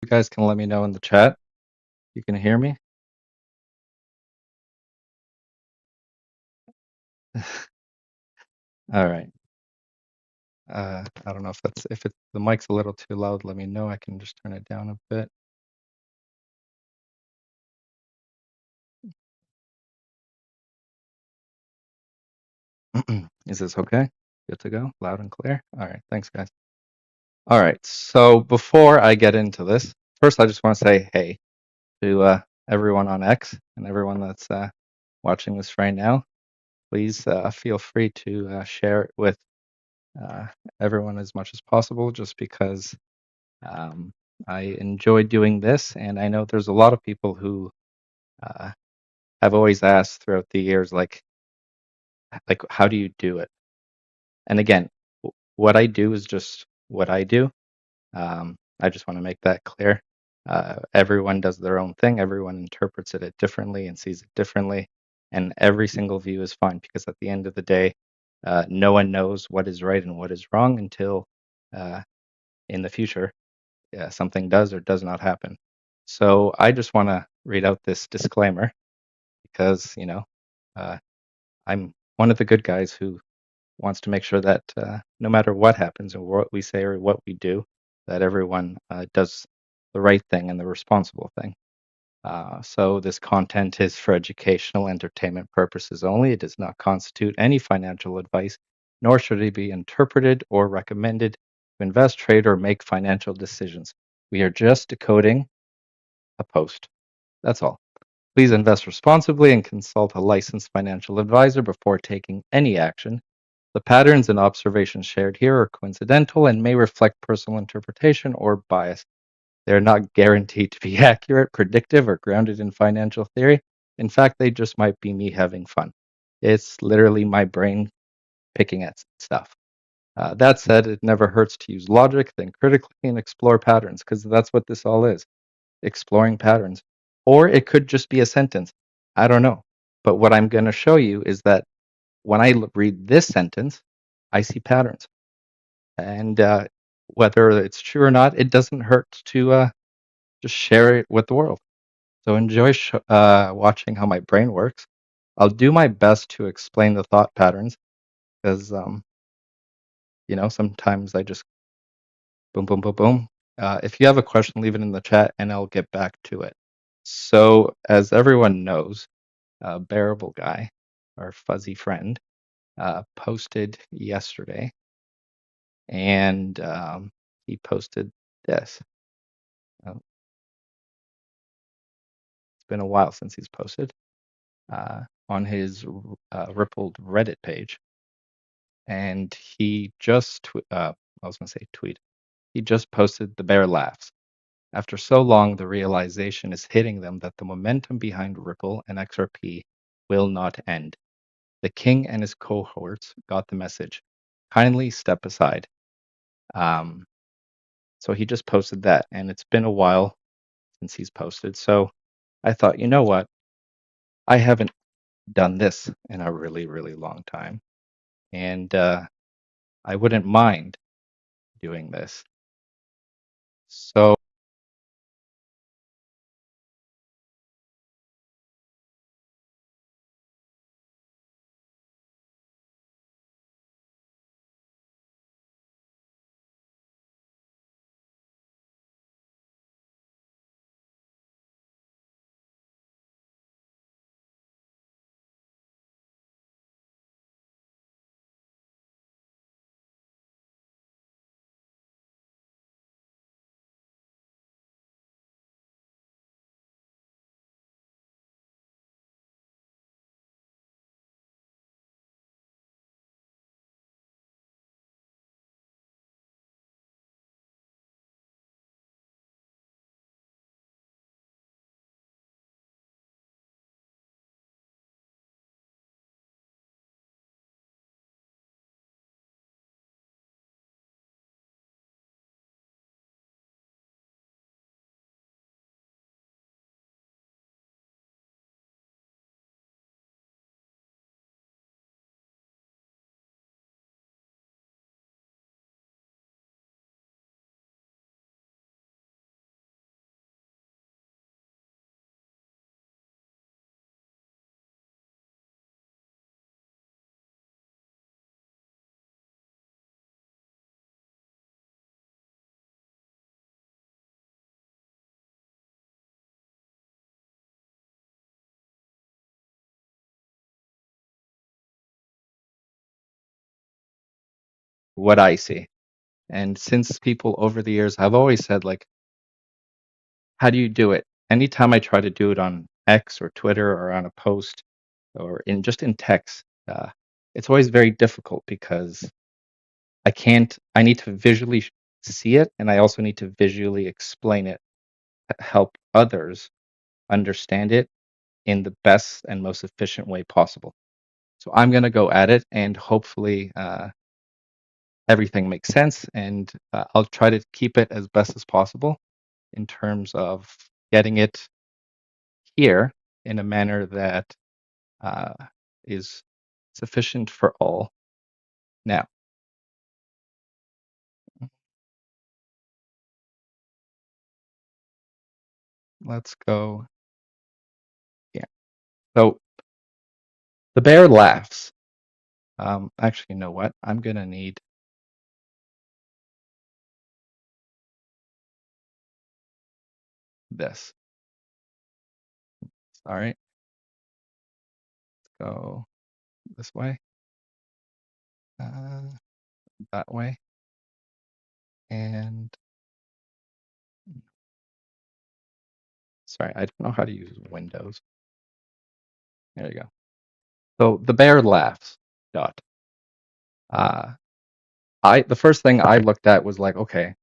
You guys can let me know in the chat. You can hear me? All right. I don't know if the mic's a little too loud, let me know. I can just turn it down a bit. Is this okay? Good to go? Loud and clear? All right. Thanks, guys. All right. So before I get into this, first I just want to say hey to everyone on X and everyone that's watching this right now. Please feel free to share it with uh, everyone as much as possible, just because um, I enjoy doing this, and I know there's a lot of people who uh, have always asked throughout the years, like how do you do it? And again, what I do is just what I do. I just want to make that clear. Everyone does their own thing. Everyone interprets it differently and sees it differently, and every single view is fine because at the end of the day, no one knows what is right and what is wrong until uh, in the future something does or does not happen. So I just want to read out this disclaimer because, uh, I'm one of the good guys who wants to make sure that no matter what happens or what we say or what we do, that everyone does the right thing and the responsible thing. So this content is for educational entertainment purposes only. It does not constitute any financial advice, nor should it be interpreted or recommended to invest, trade, or make financial decisions. We are just decoding a post. That's all. Please invest responsibly and consult a licensed financial advisor before taking any action. The patterns and observations shared here are coincidental and may reflect personal interpretation or bias. They are not guaranteed to be accurate, predictive, or grounded in financial theory. In fact, they just might be me having fun. It's literally my brain picking at stuff. That said, it never hurts to use logic, think critically, and explore patterns, because that's what this all is, exploring patterns. Or it could just be a sentence. I don't know. But what I'm going to show you is that when I read this sentence, I see patterns. And whether it's true or not, it doesn't hurt to just share it with the world. So enjoy watching how my brain works. I'll do my best to explain the thought patterns because, sometimes I just boom, boom, boom, boom. If you have a question, leave it in the chat and I'll get back to it. So, as everyone knows, Bearable Guy, our fuzzy friend, posted yesterday, and he posted this. Oh, it's been a while since he's posted on his Rippled Reddit page, and he just I was going to say tweet. He just posted the bear laughs. After so long, the realization is hitting them that the momentum behind Ripple and XRP will not end. The king and his cohorts got the message. Kindly step aside. Um, so he just posted that, and it's been a while since he's posted. So I thought, you know what? I haven't done this in a really, really long time, and I wouldn't mind doing this. So what I see. And since people over the years have always said, like, how do you do it? Anytime I try to do it on X or Twitter or on a post or in text, it's always very difficult because I need to visually see it, and I also need to visually explain it to help others understand it in the best and most efficient way possible. So I'm going to go at it, and hopefully everything makes sense, and I'll try to keep it as best as possible in terms of getting it here in a manner that uh, is sufficient for all. Now, let's go here. So the bear laughs. Actually, you know what? I'm going to need this. Sorry, go this way, uh, that way, and sorry, I don't know how to use Windows. There you go. So the bear laughs. Dot. Uh, the first thing I looked at was like, okay,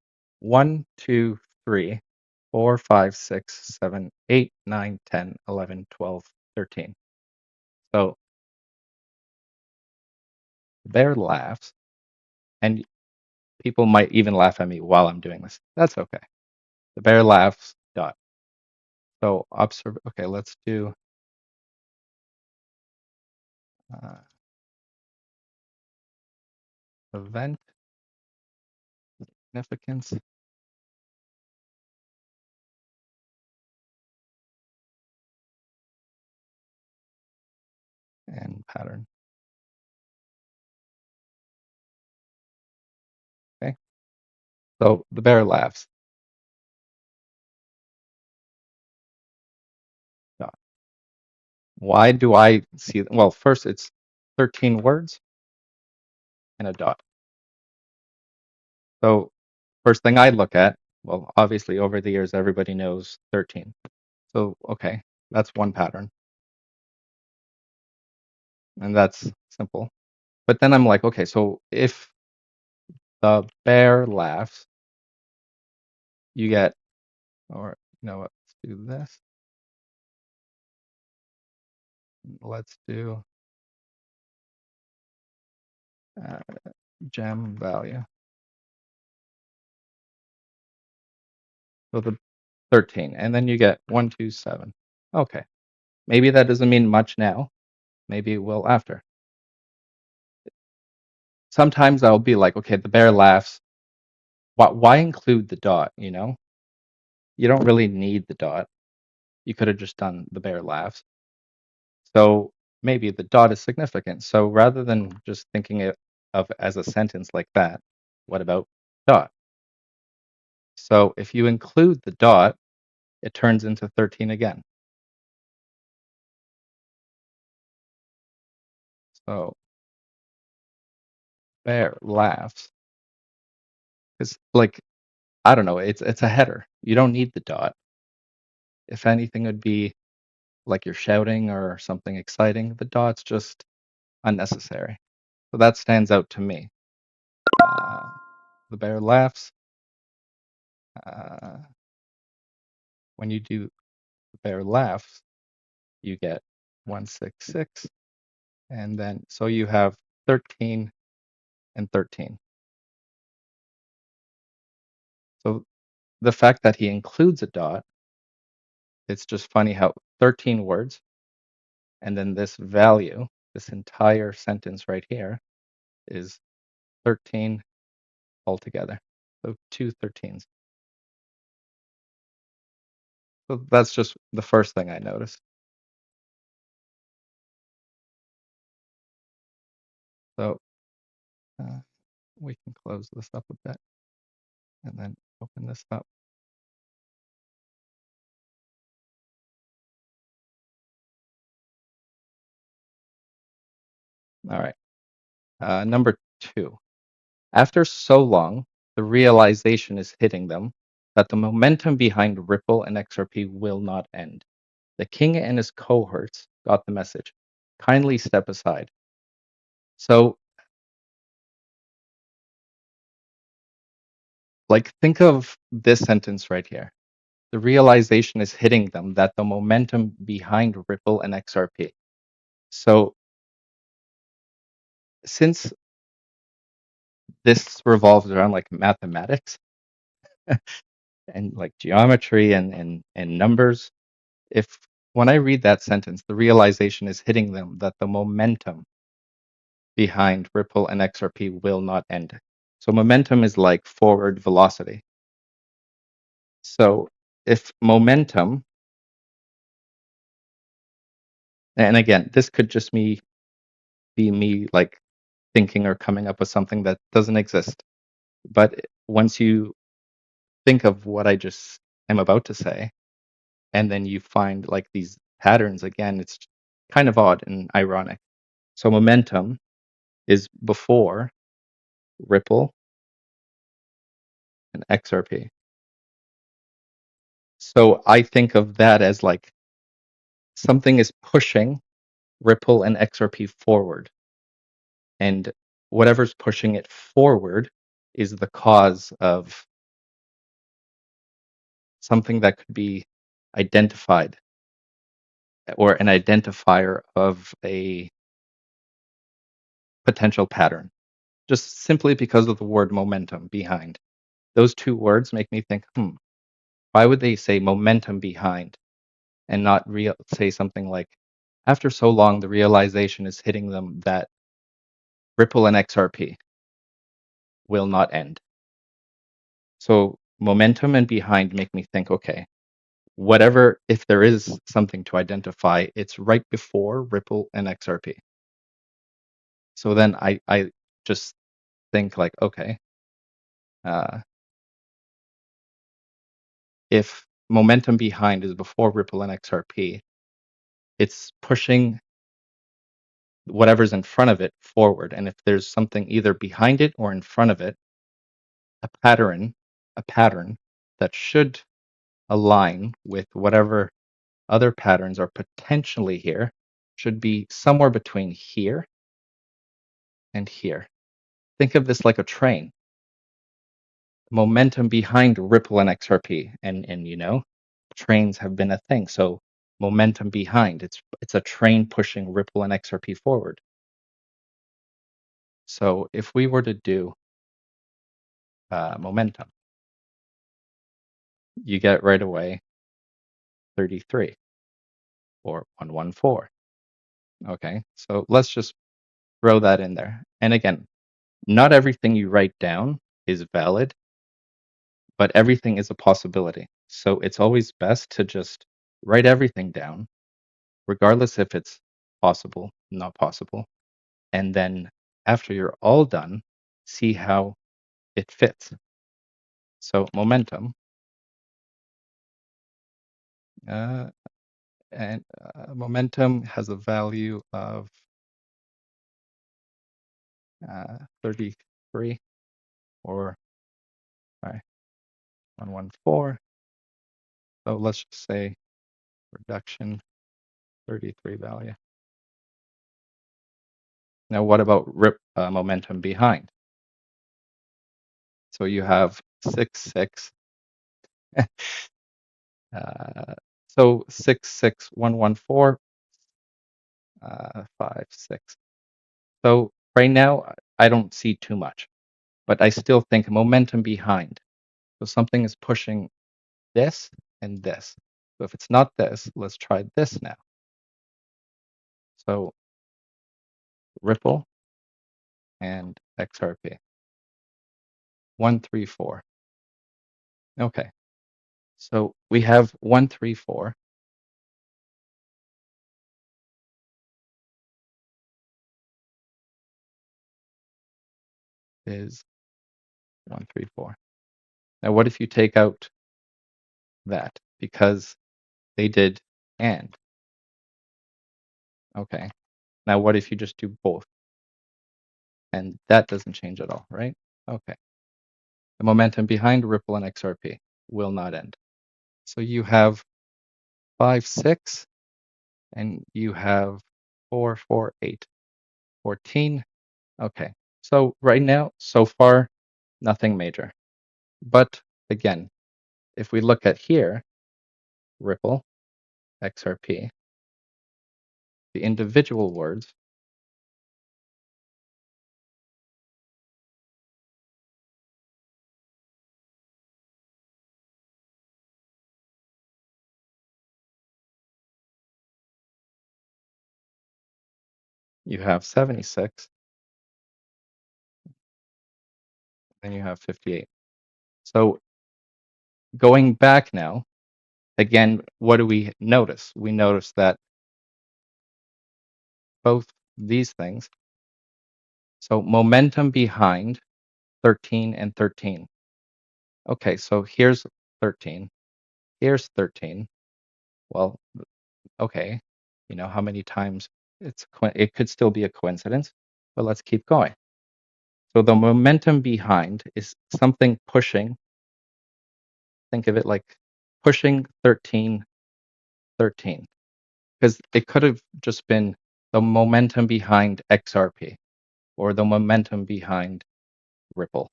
1, 2, 3, 4, 5, 6, 7, 8, 9, 10, 11, 12, 13. So the bear laughs, and people might even laugh at me while I'm doing this. That's okay. The bear laughs. Dot. So observe. Okay, let's do uh, event significance and pattern. Okay. So the bear laughs. Dot. Why do I see? Well, first it's 13 words and a dot. So first thing I look at, well, obviously over the years everybody knows 13. So okay, that's one pattern, and that's simple. But then I'm like, okay, so if the bear laughs, you get, or you know what? Let's do this. Let's do uh, gem value. So the 13, and then you get 127. Okay, maybe that doesn't mean much now. Maybe it will after. Sometimes I'll be like, okay, the bear laughs. Why include the dot? You don't really need the dot. You could have just done the bear laughs. So maybe the dot is significant. So rather than just thinking of as a sentence like that, what about dot? So if you include the dot, it turns into 13 again. So bear laughs. It's like, I don't know, it's a header. You don't need the dot. If anything, it would be like you're shouting or something exciting. The dot's just unnecessary. So that stands out to me. Uh, the bear laughs. Uh, when you do the bear laughs, you get 166. And then, so you have 13 and 13. So the fact that he includes a dot, it's just funny how 13 words, and then this value, this entire sentence right here, is 13 altogether. So two 13s. So that's just the first thing I noticed. So uh, we can close this up a bit and then open this up. All right. Number 2. After so long, the realization is hitting them that the momentum behind Ripple and XRP will not end. The king and his cohorts got the message. Kindly step aside. So, like, think of this sentence right here. The realization is hitting them that the momentum behind Ripple and XRP. So, since this revolves around like mathematics and like geometry and numbers, if when I read that sentence, the realization is hitting them that the momentum behind Ripple and XRP will not end. So momentum is like forward velocity. So if momentum, and again, this could just be me like thinking or coming up with something that doesn't exist. But once you think of what I just am about to say, and then you find like these patterns again, it's kind of odd and ironic. So momentum is before Ripple and XRP. So I think of that as like something is pushing Ripple and XRP forward. And whatever's pushing it forward is the cause of something that could be identified or an identifier of a potential pattern, just simply because of the word momentum behind. Those two words make me think, why would they say momentum behind and not say something like, after so long, the realization is hitting them that Ripple and XRP will not end. So momentum and behind make me think, okay, whatever, if there is something to identify, it's right before Ripple and XRP. So then I just think like, okay, uh, if momentum behind is before Ripple and XRP, it's pushing whatever's in front of it forward. And if there's something either behind it or in front of it, a pattern that should align with whatever other patterns are potentially here should be somewhere between here and here. Think of this like a train. Momentum behind Ripple and XRP, and you know, trains have been a thing. So momentum behind, it's a train pushing Ripple and XRP forward. So if we were to do momentum, you get right away 33 or 114. Okay, so let's just throw that in there. And again, not everything you write down is valid, but everything is a possibility. So it's always best to just write everything down, regardless if it's possible, not possible. And then after you're all done, see how it fits. So momentum, uh, and momentum has a value of 33 or sorry, 114. So let's just say reduction 33 value. Now, what about momentum behind? So you have 6, 6. So 6, 6, 1, 1, 4, 5, 6. So right now, I don't see too much, but I still think momentum behind. So something is pushing this and this. So if it's not this, let's try this now. So Ripple and XRP. 1, 3, 4. Okay. So we have 1, 3, 4. Is 1, 3, 4. Now, what if you take out that? Because they did and. Okay. Now, what if you just do both? And that doesn't change at all, right? Okay. The momentum behind Ripple and XRP will not end. So you have 5, 6, and you have 4, 4, 8, 14. Okay. So right now, so far, nothing major. But again, if we look at here, Ripple, XRP, the individual words, you have 76, and you have 58. So going back now, again, what do we notice? We notice that both these things, so momentum behind 13 and 13. Okay, so here's 13. Here's 13. Well, okay, you know how many times it could still be a coincidence, but let's keep going. So the momentum behind is something pushing. Think of it like pushing 13, 13. Because it could have just been the momentum behind XRP or the momentum behind Ripple.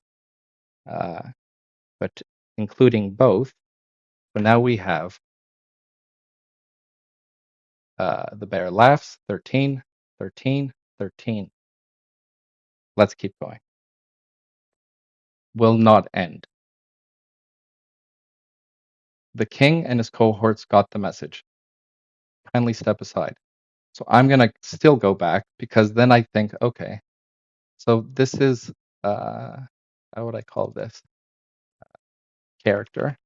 But including both, so now we have the bear laughs, 13, 13, 13. Let's keep going. Will not end. The king and his cohorts got the message. Kindly step aside. So I'm going to still go back because then I think, okay, so this is, how would I call this? Character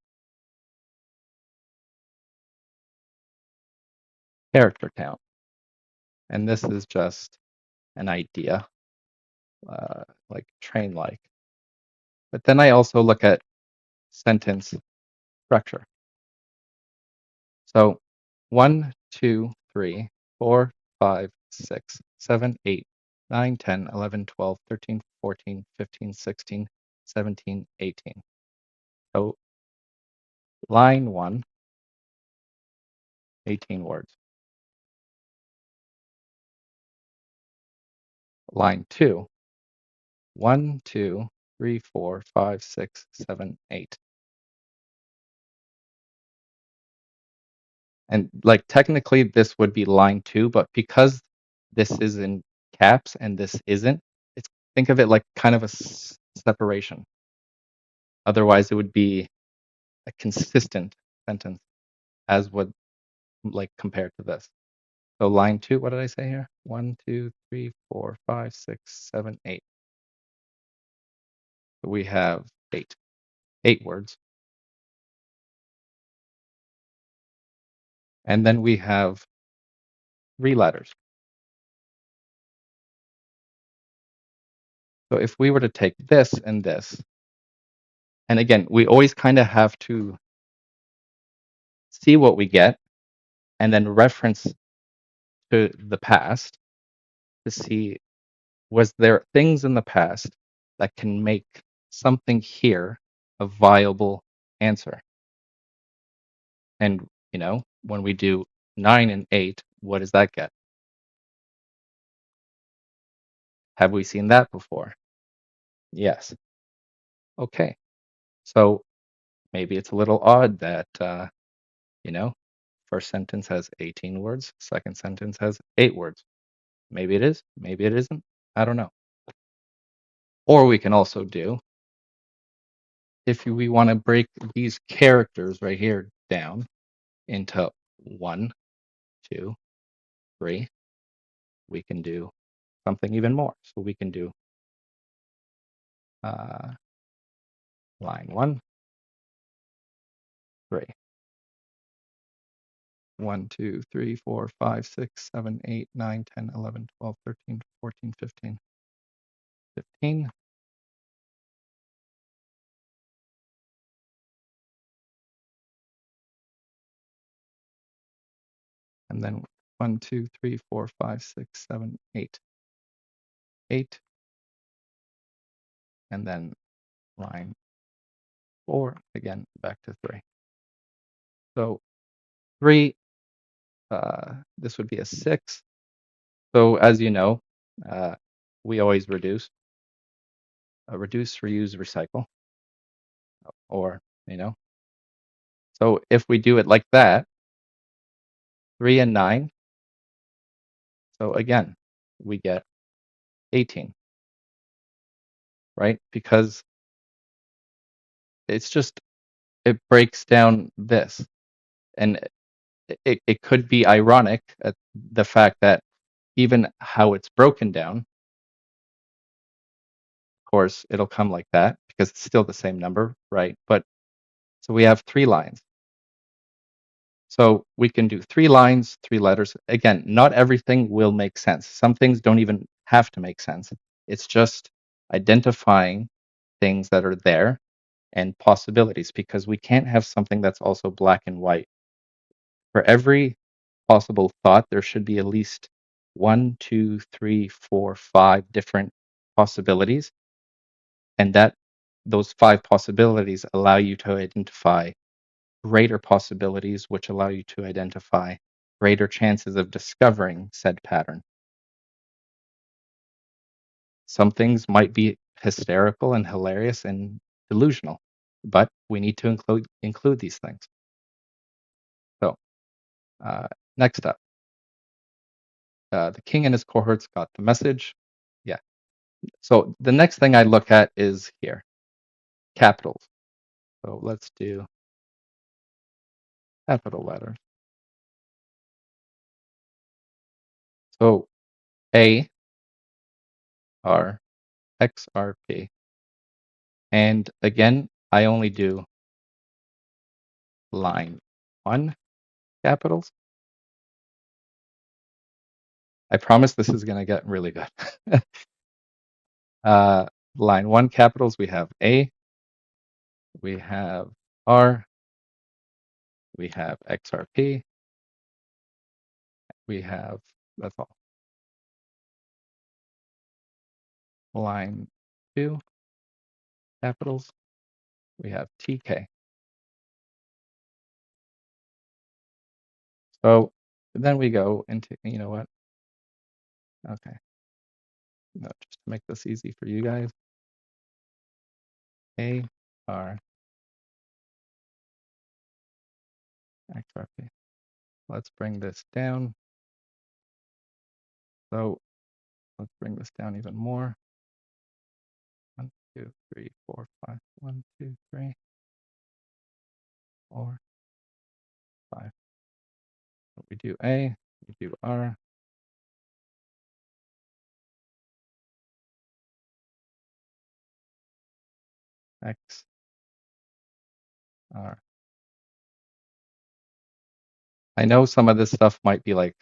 count. And this is just an idea, like train like. But then I also look at sentence structure. So 1, 2, 3, 4, 5, 6, 7, 8, 9, 10, 11, 12, 13, 14, 15, 16, 17, 18. So line 1, 18 words. Line 2, 1, 2, 3, 4, 5, 6, 7, 8. And like technically this would be line 2, but because this is in caps and this isn't, it's think of it like kind of a separation. Otherwise, it would be a consistent sentence as would like compared to this. So line 2, what did I say here? 1, 2, 3, 4, 5, 6, 7, 8. So we have 8 words. And then we have 3 letters. So if we were to take this and this, and again, we always kind of have to see what we get and then reference to the past to see was there things in the past that can make something here a viable answer. And when we do 9 and 8, what does that get? Have we seen that before? Yes. Okay. So maybe it's a little odd that first sentence has 18 words, second sentence has 8 words. Maybe it is, maybe it isn't. I don't know. Or we can also do, if we want to break these characters right here down into 1, 2, 3, we can do something even more. So we can do uh, line 1, 3. 1, 2, 3, 4, 5, 6, 7, 8, 9, 10, 11, 12, 13, 14, 15, 15. And then 1, 2, 3, 4, 5, 6, 7, 8. 8 and then line 4, again, back to 3. So 3, this would be a 6. So as you know, we always reduce, reuse, recycle, or, so if we do it like that, 3 and 9, so again, we get 18, right? Because it's just, it breaks down this. And it could be ironic at the fact that even how it's broken down, of course, it'll come like that because it's still the same number, right? But so we have 3 lines. So we can do 3 lines, 3 letters. Again, not everything will make sense. Some things don't even have to make sense. It's just identifying things that are there and possibilities, because we can't have something that's also black and white. For every possible thought, there should be at least 1, 2, 3, 4, 5 different possibilities, and that those 5 possibilities allow you to identify greater possibilities, which allow you to identify greater chances of discovering said pattern. Some things might be hysterical and hilarious and delusional, but we need to include these things. So, next up, the king and his cohorts got the message. Yeah. So the next thing I look at is here, capitals. So let's do capital letters. So A, R, X, R, P. And again, I only do line 1 capitals. I promise this is going to get really good. Line 1 capitals, we have A, we have R, we have XRP, we have, that's all. Line 2 capitals, we have TK. So then we go into, you know what? Okay. No, just to make this easy for you guys. A, R, XRP. Let's bring this down. So let's bring this down even more. 1, 2, 3, 4, 5. 1, 2, 3, 4, 5. So we do A, we do R, X, R. I know some of this stuff might be like,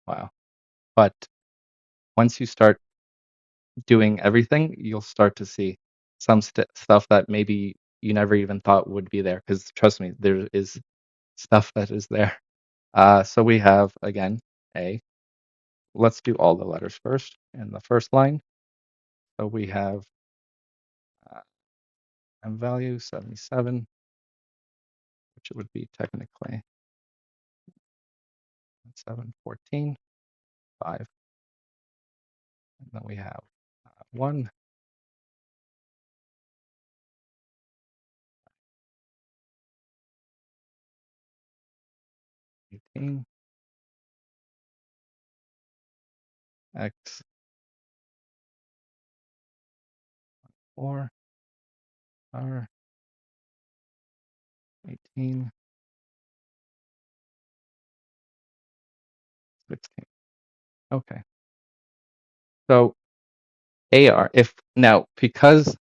wow, but once you start doing everything, you'll start to see some stuff that maybe you never even thought would be there. Because trust me, there is stuff that is there. So we have, again, A. Let's do all the letters first in the first line. So we have M value 77, which would be technically 714, 5. And then we have 1, 18, X, 4, R, 18, 16. Okay. So AR, if now, because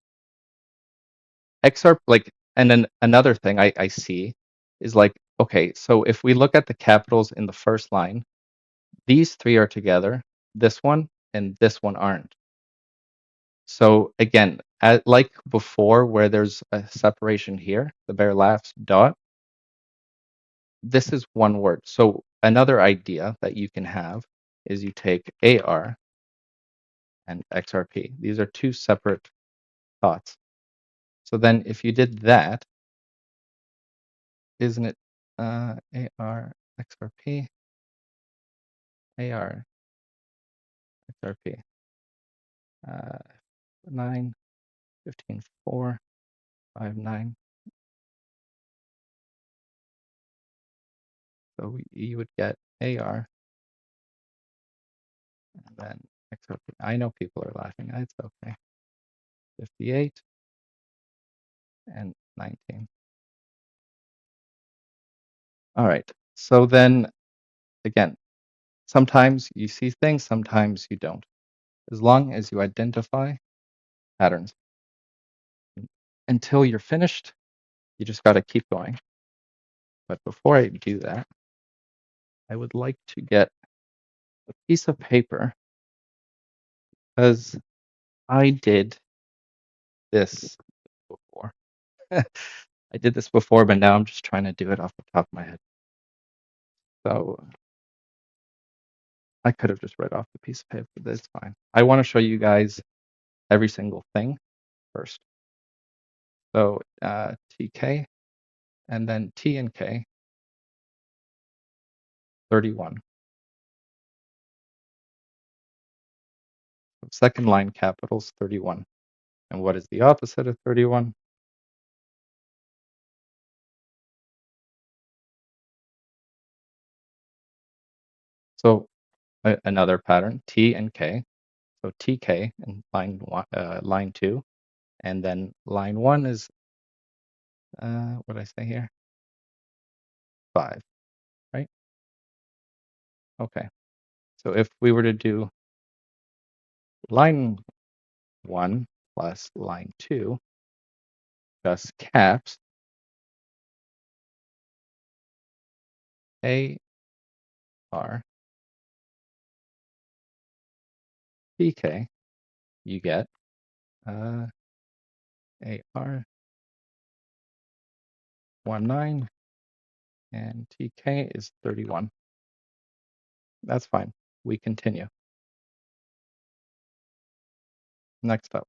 XR, like, and then another thing I see is like, okay, so if we look at the capitals in the first line, these 3 are together, this one and this one aren't. So again, like before, where there's a separation here, the bear laughs dot, this is one word. So another idea that you can have is you take AR and XRP. These are 2 separate dots. So then if you did that, isn't it AR XRP? AR XRP. 9, 15, 4, 5, 9. So you would get AR and then XRP. I know people are laughing. It's okay. 58 and 19. All right. So then again, sometimes you see things, sometimes you don't. As long as you identify patterns until you're finished, you just got to keep going. But before I do that, I would like to get a piece of paper because I did this before. I did this before, but now I'm just trying to do it off the top of my head. So I could have just read off the piece of paper, but it's fine. I want to show you guys every single thing first. So TK and then T and K, 31. So second line capitals, 31. And what is the opposite of 31? So another pattern, T and K. So TK in line 2. And then line 1 is, what did I say here? 5, right? Okay. So if we were to do line 1 plus line 2, just caps, A R P K, you get AR 19 and TK is 31. That's fine. We continue. Next up,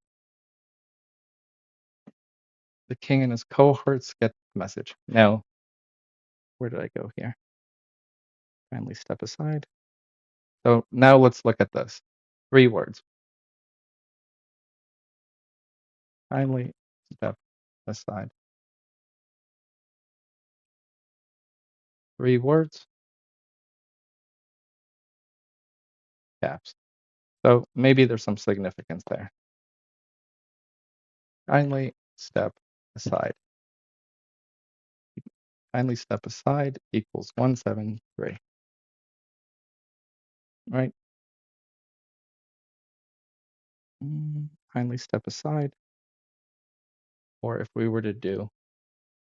the king and his cohorts get the message. Now, where did I go here? Kindly step aside. So now let's look at this. 3 words. Kindly step aside. 3 words, caps. So maybe there's some significance there. Kindly step aside. Kindly step aside equals 173. Right? Kindly step aside. Or if we were to do,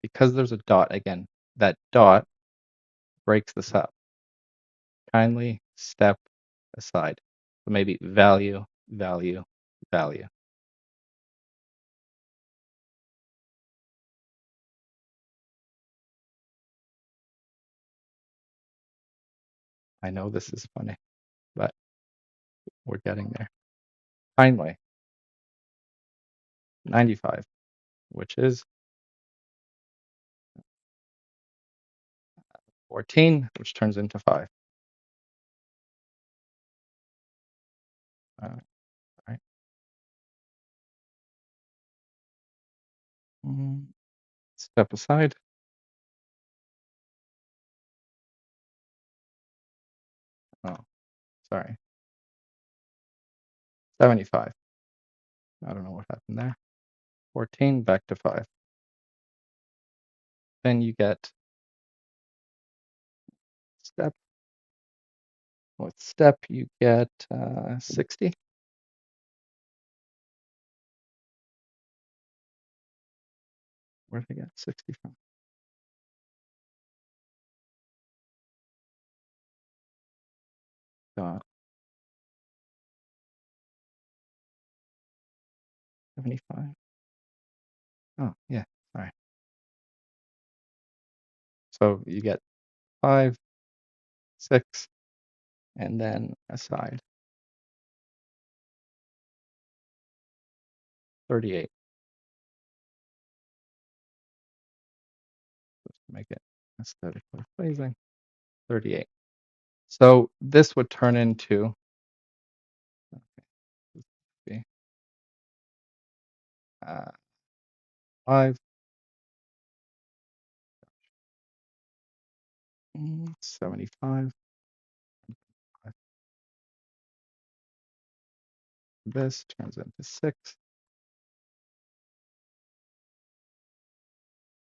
because there's a dot again, that dot breaks this up. Kindly step aside. So maybe value, value, value. I know this is funny, but we're getting there. Kindly, 95, which is 14, which turns into 5. All right. Step aside. Oh, sorry. 75. I don't know what happened there. 14 back to 5. Then you get step. With step, you get 60. Where did I get 60 from? Dot 75. Oh, yeah. All right. So you get 5, 6, and then aside. 38. make it aesthetically pleasing. 38. So this would turn into, okay, 5, 75. This turns into 6.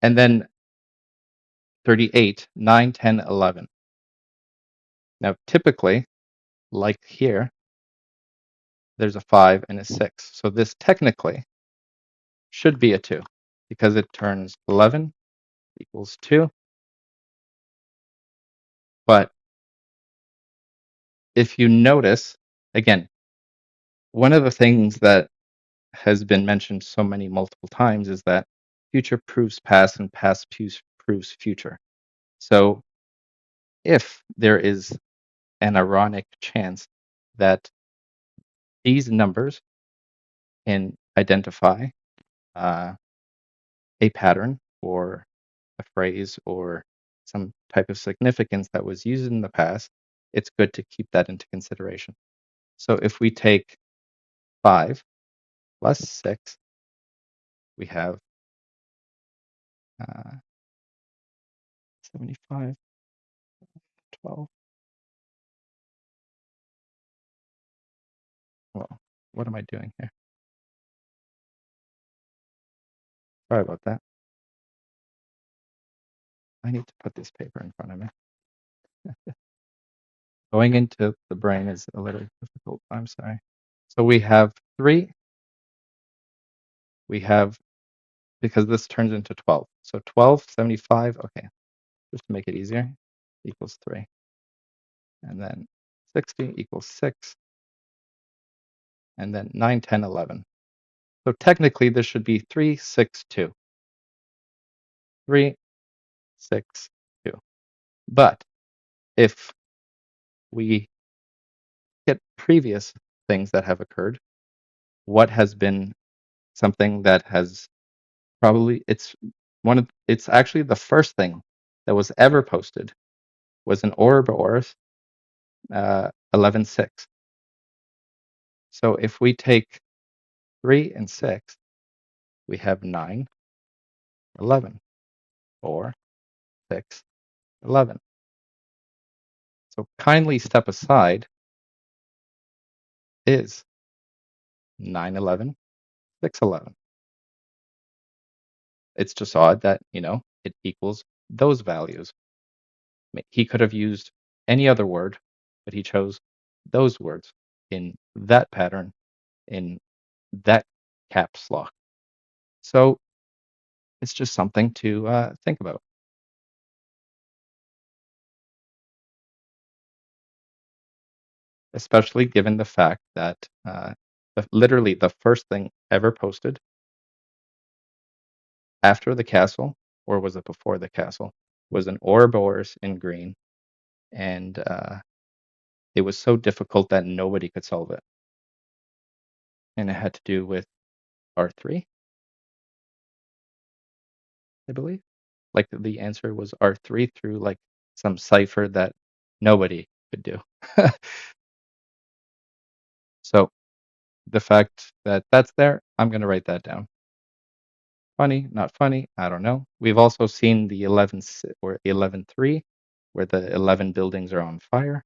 And then 38, 9, 10, 11. Now, typically, like here, there's a 5 and a 6. So this technically should be a 2 because it turns 11 equals 2. But if you notice, again, one of the things that has been mentioned so many multiple times is that future proves past and past proves future. So if there is an ironic chance that these numbers can identify uh, a pattern or a phrase or some type of significance that was used in the past, it's good to keep that into consideration. So if we take 5 plus 6, we have 75, 12. Well, what am I doing here? Sorry about that. I need to put this paper in front of me. Going into the brain is a little difficult. I'm sorry. So we have 3. We have, because this turns into 12. So 12, 75, okay, just to make it easier, equals 3. And then 60 equals 6. And then 9, 10, 11. So technically, this should be 3, 6, 2. 3, 6, 2. But if we get previous things that have occurred, what has been something that has probably, it's actually the first thing that was ever posted was an Ouroboros 11.6. So if we take 3 and 6, we have 9, 11, 4, 6, 11. So kindly step aside is 9, 11, 6, 11. It's just odd that, it equals those values. He could have used any other word, but he chose those words in that pattern, in that caps lock. So it's just something to think about. Especially given the fact that literally the first thing ever posted after the castle, or was it before the castle, was an Ouroboros in green, and it was so difficult that nobody could solve it. And it had to do with R3, I believe. Like the answer was R3 through like some cipher that nobody could do. So the fact that that's there, I'm going to write that down. Funny, not funny, I don't know. We've also seen the 11 or 11.3, where the 11 buildings are on fire.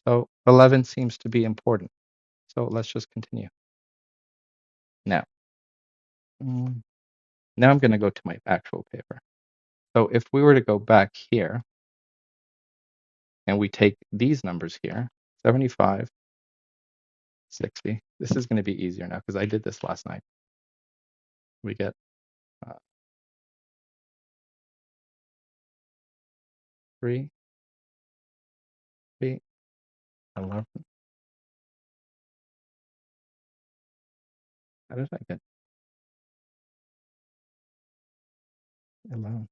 So 11 seems to be important. So let's just continue. Now, now I'm going to go to my actual paper. So if we were to go back here, and we take these numbers here, 75, 60. This is going to be easier now because I did this last night. We get 3, 3, 11. How did I get 11?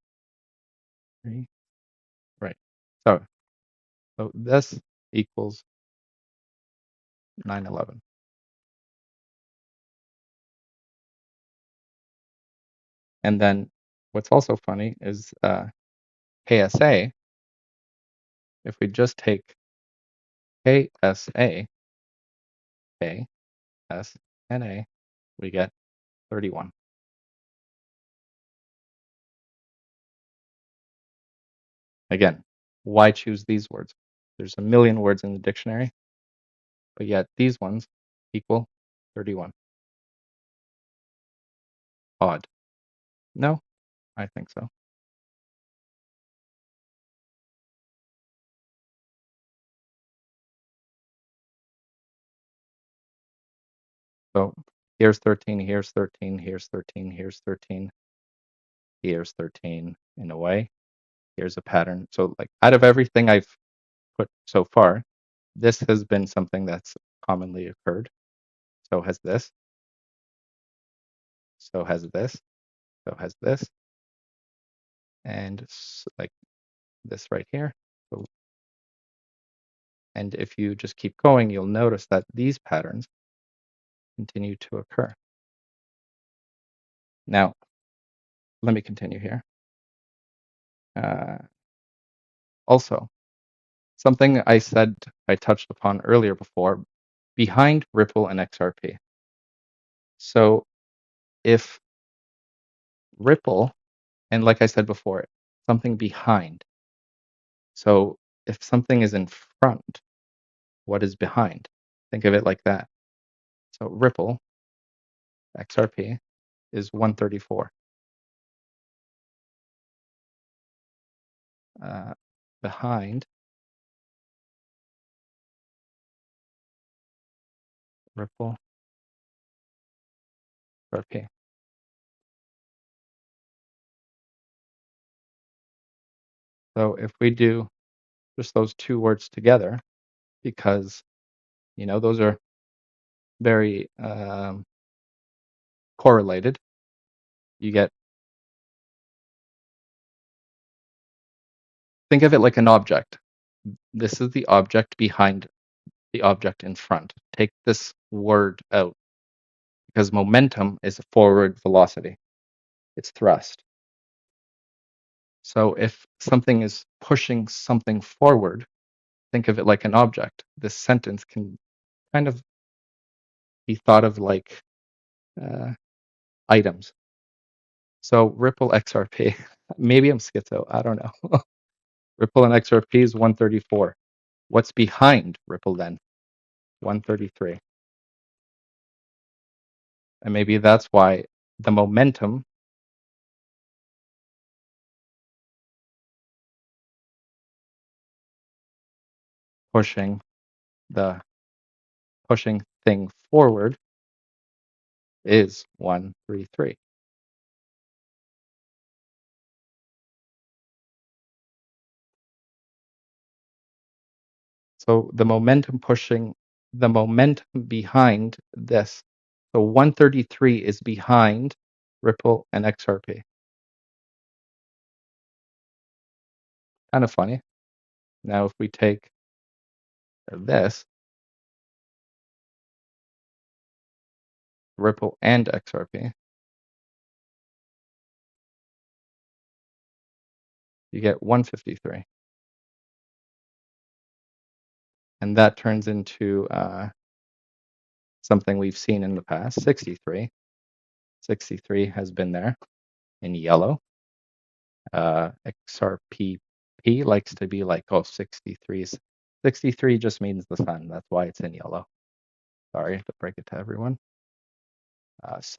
3. Right. So this equals 911. And then what's also funny is KSA, if we just take KSA, K, S, and A, we get 31. Again, why choose these words? There's a million words in the dictionary, but yet these ones equal 31. Odd. No, I think so. So here's 13, here's 13, here's 13, here's 13, here's 13 in a way. Here's a pattern. So like out of everything I've put so far, this has been something that's commonly occurred. So has this. So has this. So has this. And like this right here. So, and if you just keep going, you'll notice that these patterns continue to occur. Now, let me continue here. Also, something I said I touched upon earlier before, behind Ripple and XRP. So if Ripple, and like I said before, something behind. So if something is in front, what is behind? Think of it like that. So Ripple, XRP, is 134. Behind Ripple, XRP. So if we do just those two words together, because those are very correlated, you get, think of it like an object. This is the object behind the object in front. Take this word out because momentum is a forward velocity. It's thrust. So if something is pushing something forward, think of it like an object. This sentence can kind of be thought of like items. So Ripple XRP, maybe I'm schizo, I don't know. Ripple and XRP is 134. What's behind Ripple then? 133. And maybe that's why the momentum pushing the pushing thing forward is 133. So the momentum behind this. So 133 is behind Ripple and XRP. Kind of funny. Now, if we take this, Ripple and XRP, you get 153. And that turns into something we've seen in the past, 63. 63 has been there in yellow. XRPP likes to be like, oh, 63 63 just means the sun. That's why it's in yellow. Sorry to break it to everyone.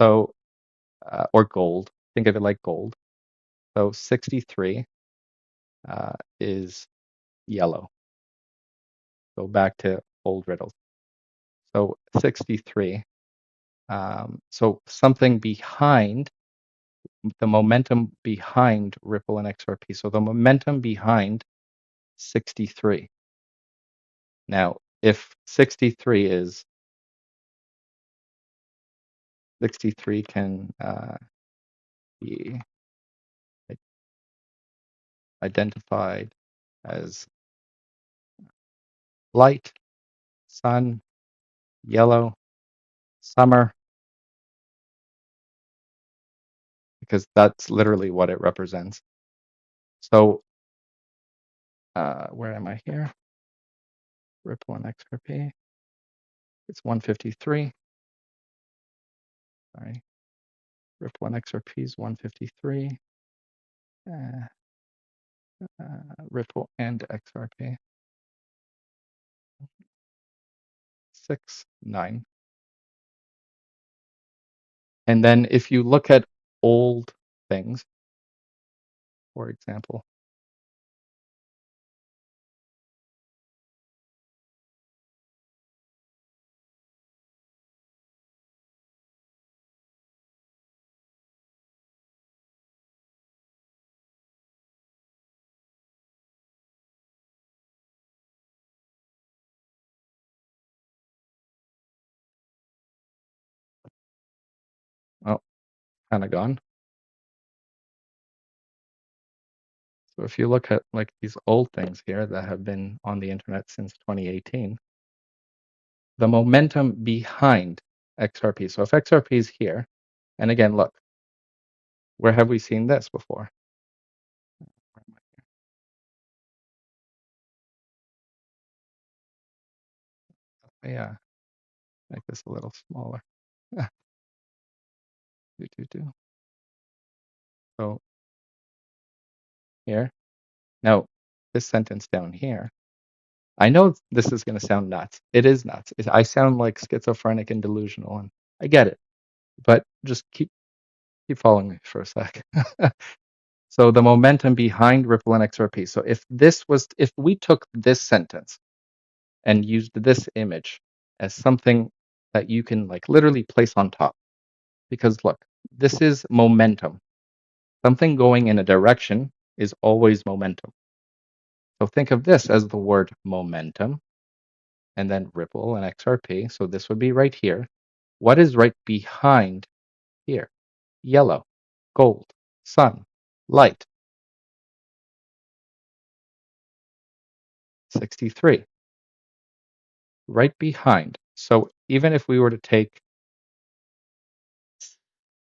Or gold. Think of it like gold. So 63 is yellow. Go back to old riddles. So 63. So something behind the momentum behind Ripple and XRP. So the momentum behind 63. Now, if 63 can be identified as light, sun, yellow, summer, because that's literally what it represents. So where am I here? Ripple and XRP. It's 153. Sorry. Ripple and XRP is 153. Ripple and XRP. 6, 9. And then if you look at old things, for example, oh, kind of gone. So if you look at like these old things here that have been on the internet since 2018, the momentum behind XRP. So if XRP is here, and again, look, where have we seen this before? Yeah, make this a little smaller. So here, now this sentence down here, I know this is going to sound nuts. It is nuts. I sound like schizophrenic and delusional, and I get it. But just keep following me for a sec. So the momentum behind Ripple and XRP. So if we took this sentence and used this image as something that you can like literally place on top, because look, this is momentum. Something going in a direction is always momentum. So think of this as the word momentum, and then Ripple and XRP. So this would be right here. What is right behind here? Yellow, gold, sun, light. 63. Right behind. So even if we were to take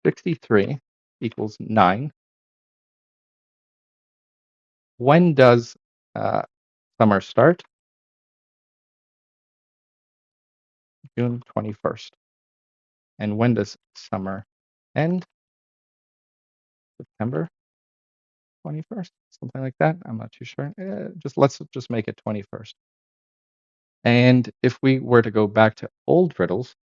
63 equals 9, when does summer start? June 21st. And when does summer end? September 21st, something like that. I'm not too sure. Let's just make it 21st. And if we were to go back to old riddles,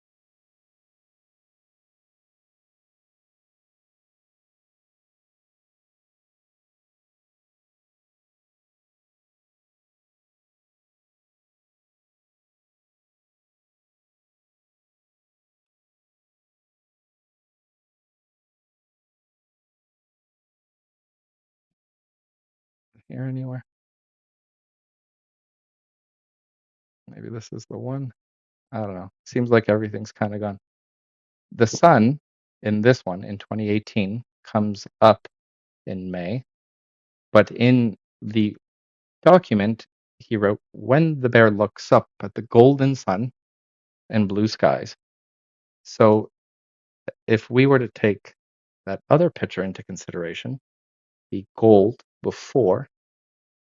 here anywhere, maybe this is the one. I don't know. Seems like everything's kind of gone. The sun in this one in 2018 comes up in May, but in the document, he wrote, when the bear looks up at the golden sun and blue skies. So if we were to take that other picture into consideration, the gold before,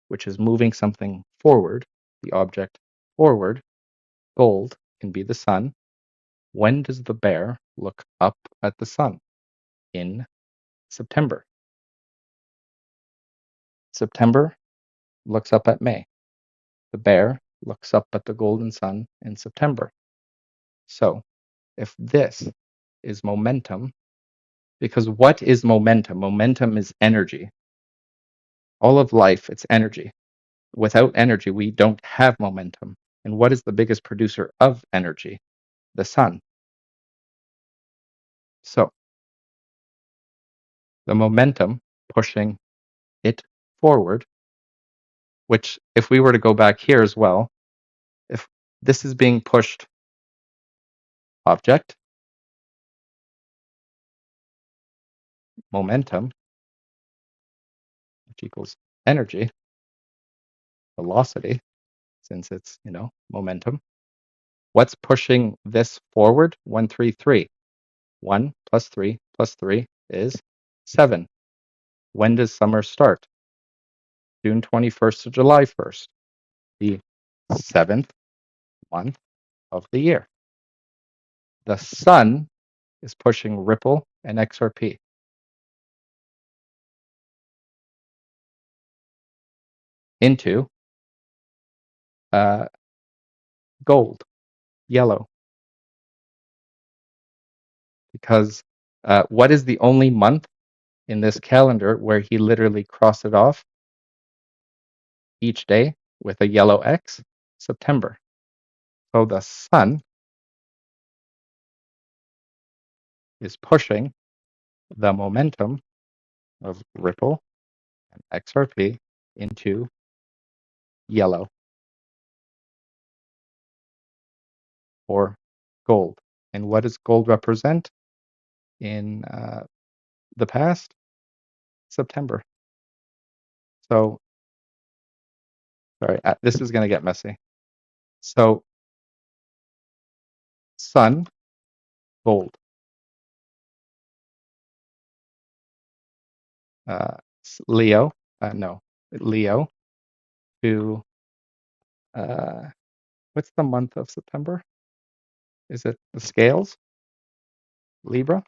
which is moving something forward, the object forward, gold can be the sun. When does the bear look up at the sun? In September. September looks up at May. The bear looks up at the golden sun in September. So if this is momentum, because what is momentum? Momentum is energy. All of life, it's energy. Without energy, we don't have momentum. And what is the biggest producer of energy? The sun. So the momentum pushing it forward, which if we were to go back here as well, if this is being pushed object, momentum, which equals energy, velocity, since it's, momentum. What's pushing this forward? 133. 1 plus 3 plus 3 is 7. When does summer start? June 21st to July 1st, the 7th month of the year. The sun is pushing Ripple and XRP into gold, yellow, because what is the only month in this calendar where he literally crossed it off each day with a yellow X? September. So the sun is pushing the momentum of Ripple and XRP into yellow or gold. And what does gold represent in the past? September. So, sorry, this is going to get messy. So, sun, gold. Leo, no, Leo to, what's the month of September? Is it the scales? Libra?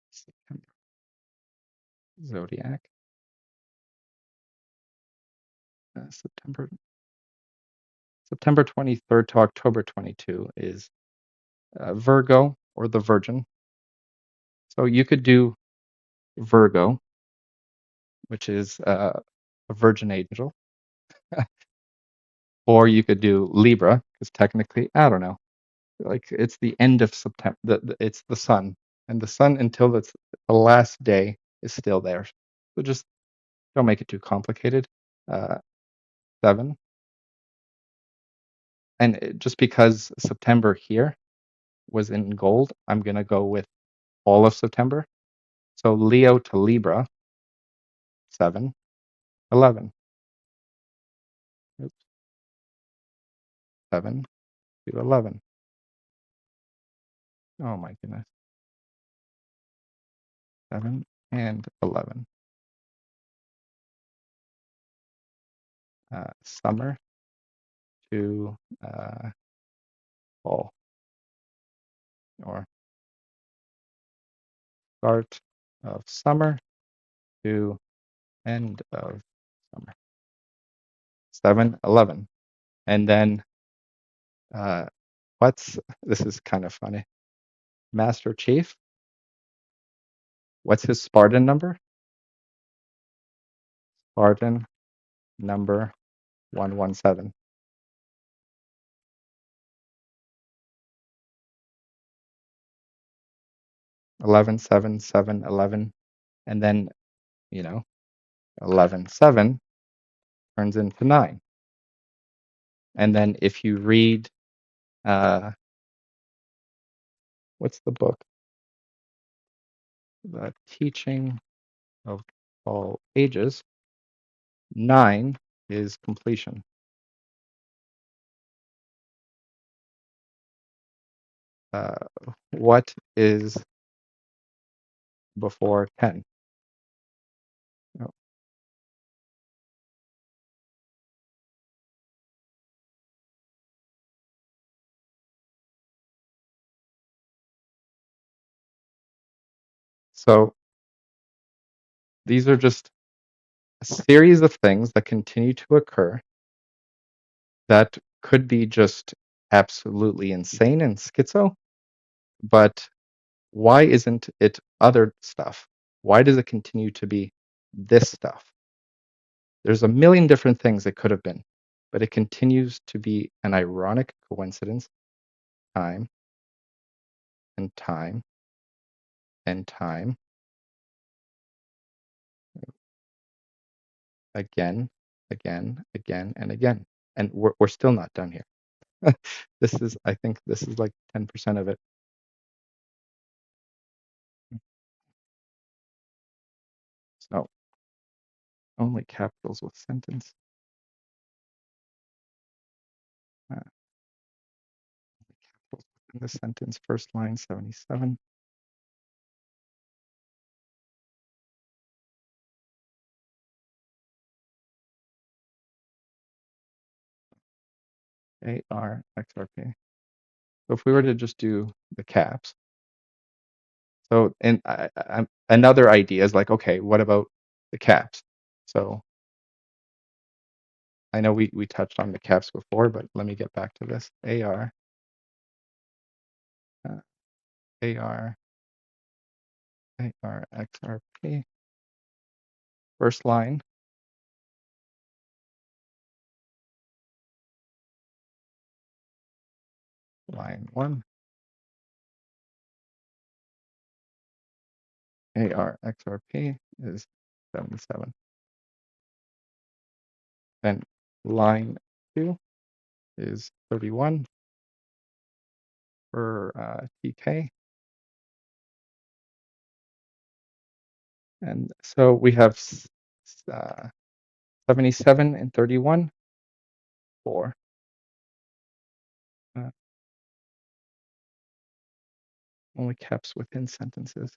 September. Zodiac. September 23rd to October 22 is Virgo or the Virgin. So you could do Virgo, which is a virgin angel, or you could do Libra, because technically, I don't know, like it's the end of September. It's the sun, and the sun until it's the last day is still there. So just don't make it too complicated. 7, and just because September here was in gold, I'm gonna go with all of September. So Leo to Libra, 7, 11. Oops, 7 to 11. Oh my goodness. 7 and 11. Summer to fall, or start of summer to end of summer. 7, 11. And then this is kind of funny. Master Chief, what's his Spartan number? Spartan number 117. 11, 7, 7, 11. And then, 11, 7 turns into 9. And then if you read, what's the book? The Teaching of All Ages, 9 is completion. What is before 10? Oh. So these are just a series of things that continue to occur that could be just absolutely insane and schizo, but why isn't it other stuff? Why does it continue to be this stuff? There's a million different things it could have been, but it continues to be an ironic coincidence, time and time and time again, again, again, and again. And we're still not done here. I think this is like 10% of it. So only capitals with sentence. Capitals within the sentence, first line 77. ARXRP. So if we were to just do the caps, so and another idea is like, okay, what about the caps? So I know we touched on the caps before, but let me get back to this. Uh, AR XRP. First line. Line 1. AR XRP is 77. Then line 2 is 31 for TK. And so we have 77 and 31 for only caps within sentences.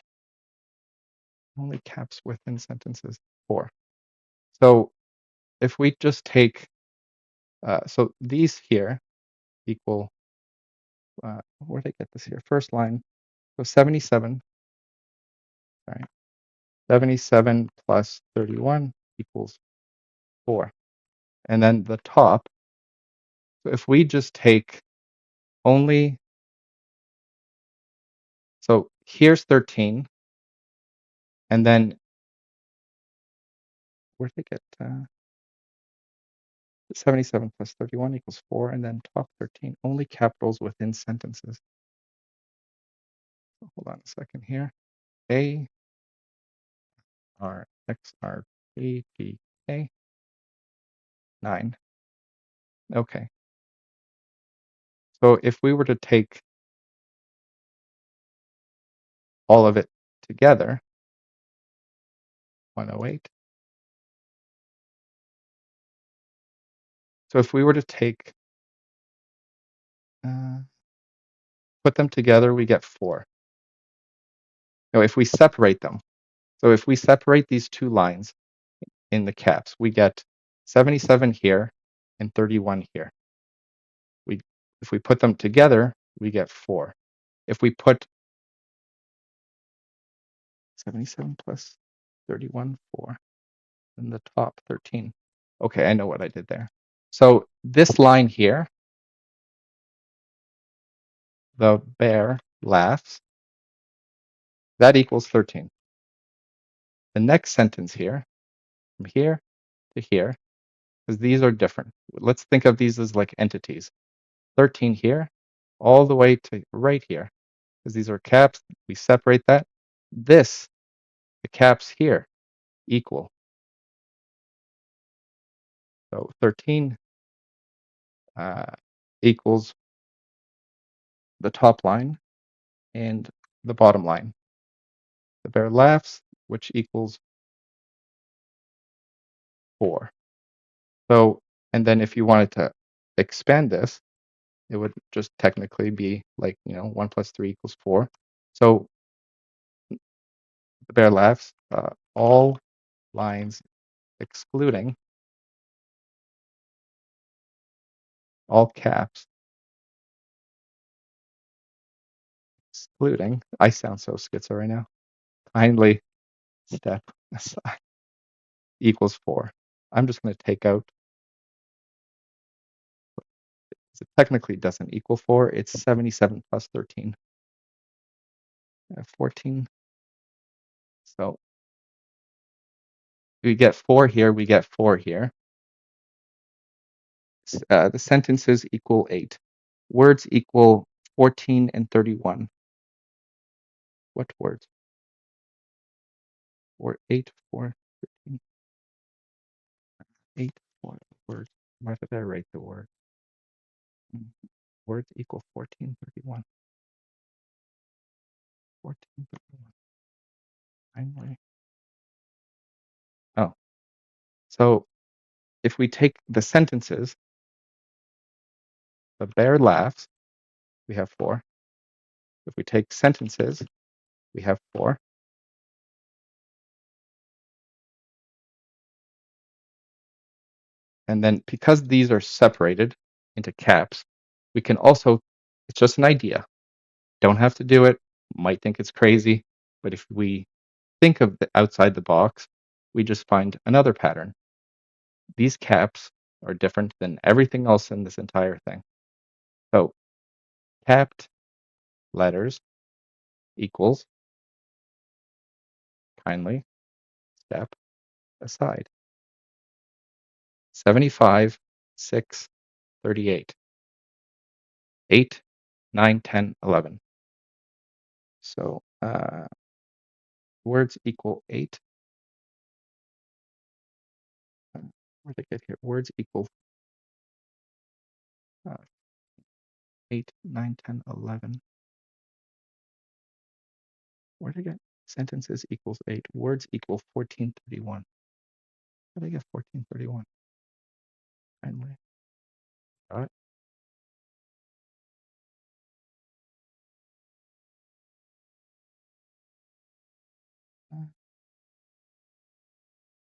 Only caps within sentences 4. So if we just take, so these here equal, where did I get this here? First line, so 77, sorry, 77 plus 31 equals 4. And then the top, so if we just take only, so here's 13, and then where did I get 77 plus 31 equals 4, and then top 13, only capitals within sentences. So hold on a second here. A R X R P P A 9. Okay. So if we were to take all of it together, 108. So if we were to take, put them together, we get 4. No, if we separate them, so if we separate these two lines in the caps, we get 77 here and 31 here. If we put them together, we get 4. If we put 77 plus 31, 4, and the top 13. Okay, I know what I did there. So this line here, the bear laughs, that equals 13. The next sentence here, from here to here, because these are different. Let's think of these as like entities. 13 here, all the way to right here, because these are caps. We separate that. This, the caps here, equal. So 13 equals the top line and the bottom line. The bear laughs, which equals 4. So, and then if you wanted to expand this, it would just technically be like, 1 plus 3 equals 4. So the bear laughs, all lines excluding all caps, excluding, I sound so schizo right now, kindly step aside, equals 4. I'm just going to take out, it technically doesn't equal 4, it's 77 plus 13. 14. So we get 4 here, we get 4 here. The sentences equal 8. Words equal 14 and 31. What words? Or 8, 4, 13. 8, 4 words. Why did I write the word? Words equal 14, 31. 14, 31. Finally. Oh. So if we take the sentences, the bear laughs, we have 4. If we take sentences, we have 4. And then because these are separated, into caps, we can also, it's just an idea. Don't have to do it. Might think it's crazy, but if we think of the outside the box, we just find another pattern. These caps are different than everything else in this entire thing. So capped letters equals kindly step aside. 75, 6, 38. 8, 9, 10, 11. So words equal 8. Where did I get here? Words equal 8, 9, 10, 11. Where did I get sentences equals 8? Words equal 1431. Where did I get 1431? Finally. Got it.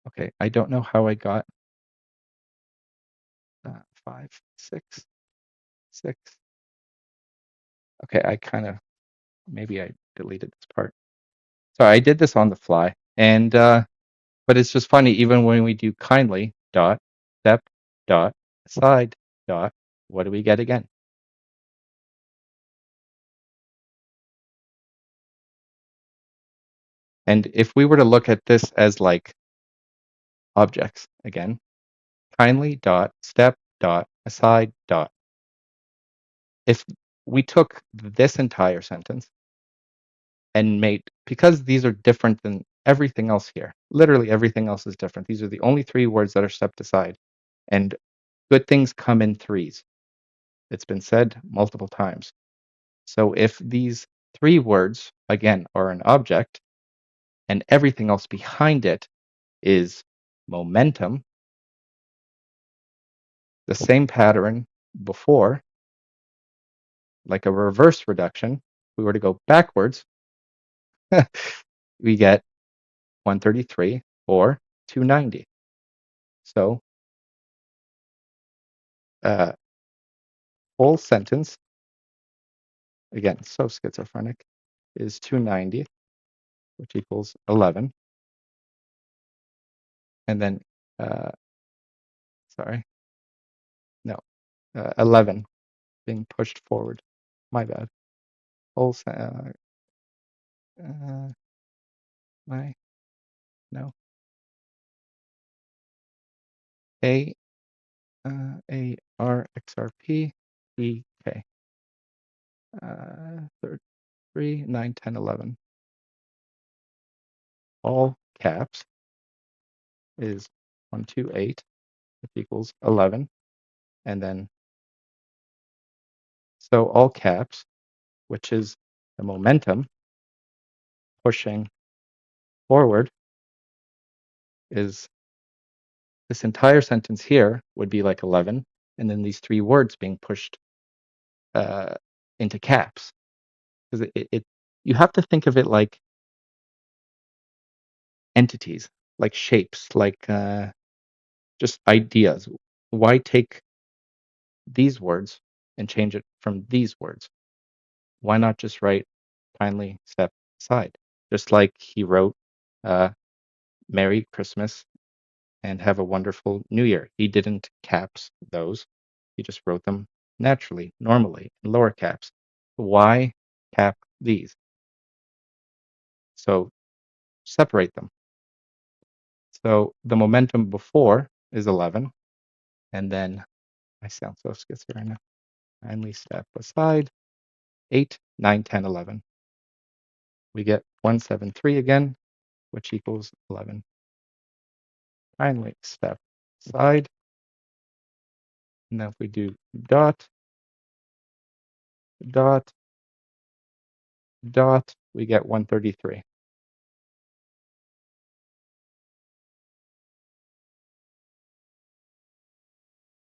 Okay, I don't know how I got 5, 6, 6. Okay, I kind of, maybe I deleted this part. So I did this on the fly, and but it's just funny, even when we do kindly dot step dot aside dot, what do we get again? And if we were to look at this as like objects again, kindly dot step dot aside dot. If we took this entire sentence and made, because these are different than everything else here, literally everything else is different. These are the only 3 words that are stepped aside, and good things come in threes. It's been said multiple times. So if these 3 words, again, are an object, and everything else behind it is momentum, the same pattern before, like a reverse reduction, if we were to go backwards, we get 133 or 290. So whole sentence, again, so schizophrenic, is 290, which equals 11. And then, sorry, no, 11 being pushed forward. My bad. Whole, my, no. A, A, R, X, R, P, E, K. 3, 9, 10, 11. All caps is 128, which equals 11. And then, so all caps, which is the momentum pushing forward, is this entire sentence here would be like 11. And then these 3 words being pushed into caps. Because you have to think of it like entities, like shapes, like just ideas. Why take these words and change it from these words? Why not just write kindly step aside? Just like he wrote Merry Christmas and have a wonderful New Year. He didn't caps those. He just wrote them naturally, normally, in lower caps. Why cap these? So separate them. So the momentum before is 11, and then I sound so schizophrenic right now. Kindly step aside. 8, 9, 10, 11. We get 173 again, which equals 11. Kindly step aside. And then if we do dot, dot, dot, we get 133.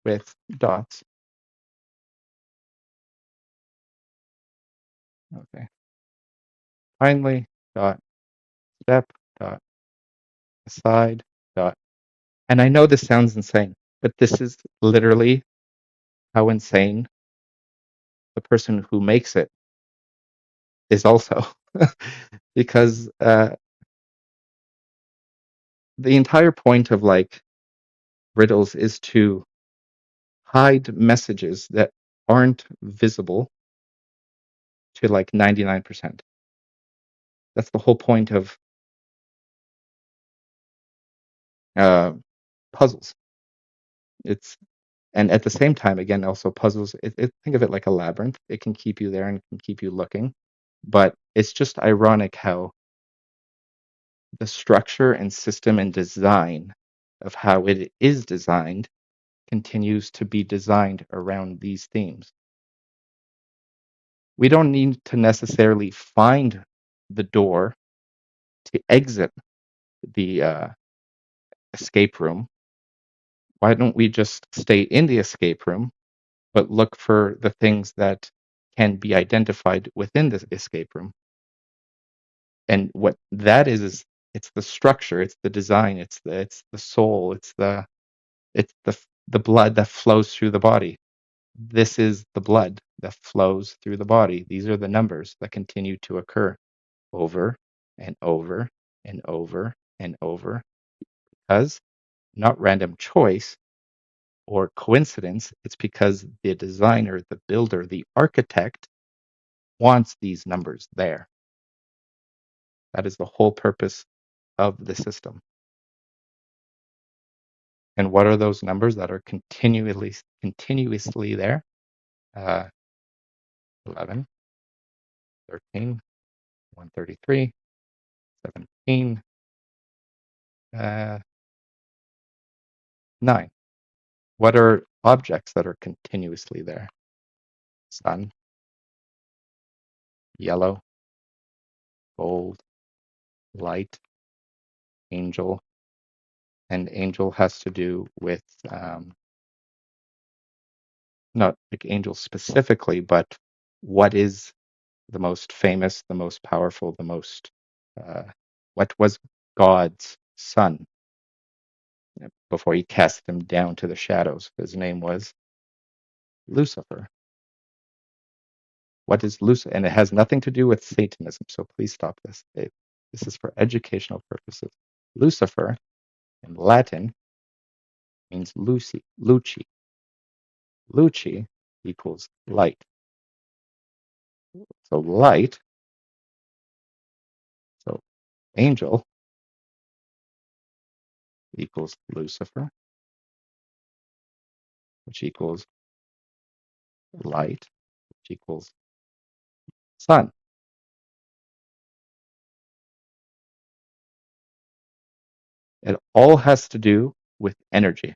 With dots. Okay. Kindly dot step dot aside, dot. And I know this sounds insane, but this is literally how insane the person who makes it is also. Because the entire point of like riddles is to hide messages that aren't visible to like 99%. That's the whole point of uh, puzzles. It's and at the same time, again, also puzzles. Think of it like a labyrinth. It can keep you there and can keep you looking, but it's just ironic how the structure and system and design of how it is designed continues to be designed around these themes. We don't need to necessarily find the door to exit the escape room. Why don't we just stay in the escape room, but look for the things that can be identified within the escape room? And what that is it's the structure, it's the design, it's the soul, it's the blood that flows through the body. This is the blood that flows through the body. These are the numbers that continue to occur over and over and over and over, because not random choice or coincidence. It's because the designer, the builder, the architect wants these numbers there. That is the whole purpose of the system. And what are those numbers that are continuously there? Uh, 11, 13, 133, 17, 9. What are objects that are continuously there? Sun, yellow, gold, light, angel. And angel has to do with not like angels specifically, but what is the most famous, the most powerful, the most, uh, what was God's son before he cast him down to the shadows? His name was Lucifer. What is Lucifer? And it has nothing to do with Satanism, so please stop this. This is for educational purposes. Lucifer in Latin means Luci. Luci equals light. So light, so angel equals Lucifer, which equals light, which equals sun. It all has to do with energy,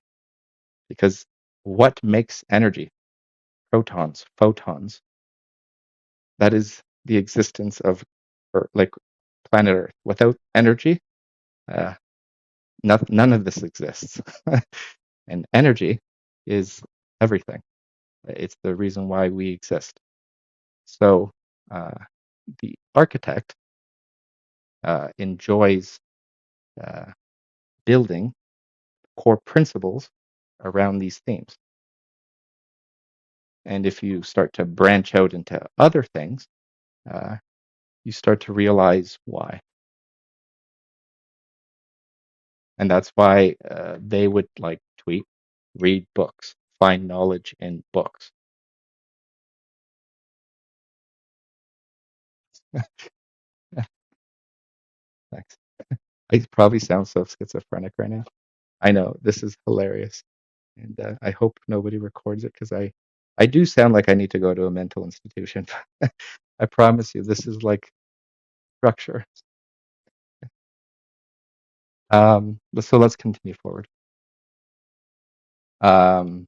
because what makes energy? Protons, photons. That is the existence of like planet Earth. Without energy, uh, none of this exists. And energy is everything. It's the reason why we exist. So uh, the architect enjoys uh, building core principles around these themes. And if you start to branch out into other things, uh, you start to realize why. And that's why they would like tweet, read books, find knowledge in books. Thanks. I probably sound so schizophrenic right now. I know this is hilarious, and I hope nobody records it because I do sound like I need to go to a mental institution. I promise you, this is like structure. So let's continue forward. Um,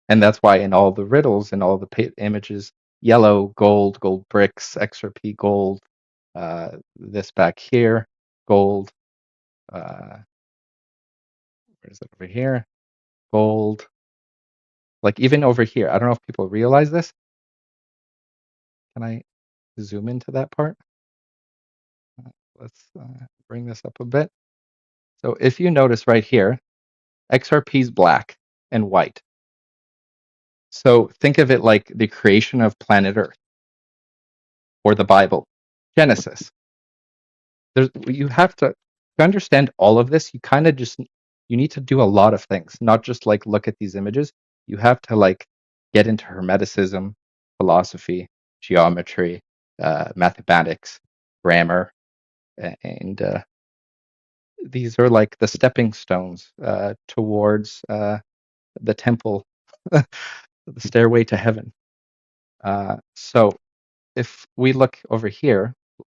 and that's why in all the riddles and all the images, yellow, gold bricks, XRP gold, this back here, gold, where is it over here? Gold. Like even over here, I don't know if people realize this. Can I zoom into that part? Let's bring this up a bit. So if you notice right here, XRP is black and white. So think of it like the creation of planet Earth or the Bible, Genesis. You have to understand all of this. You kind of just you need to do a lot of things, not just like look at these images. You have to like get into Hermeticism, philosophy, geometry, mathematics, grammar, and these are like the stepping stones towards the temple, the stairway to heaven. So if we look over here,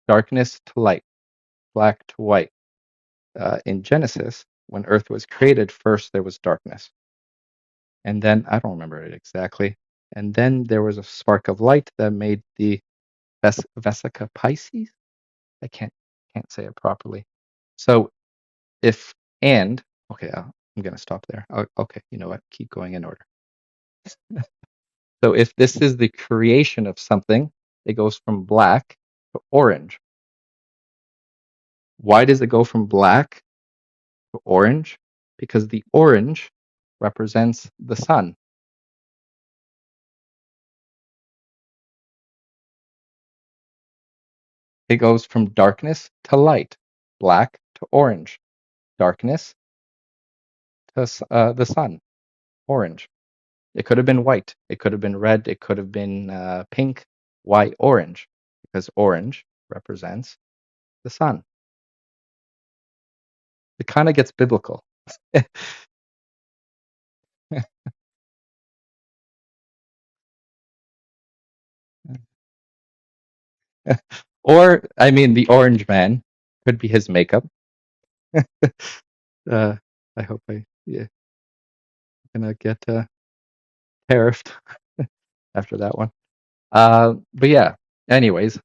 darkness to light, black to white. In Genesis, when Earth was created, first there was darkness, and then I don't remember it exactly, and then there was a spark of light that made the Vesica Pisces. I can't say it properly. So if and okay, I'm gonna stop there. Okay, you know what? Keep going in order. So if this is the creation of something, it goes from black to orange. Why does it go from black to orange? Because the orange represents the sun. It goes from darkness to light, black to orange, darkness to the sun, orange. It could have been white. It could have been red. It could have been pink. Why orange? Because orange represents the sun. It kind of gets biblical. Or, I mean, the orange man could be his makeup. Uh, I hope yeah, gonna get tariffed after that one. But yeah, anyways,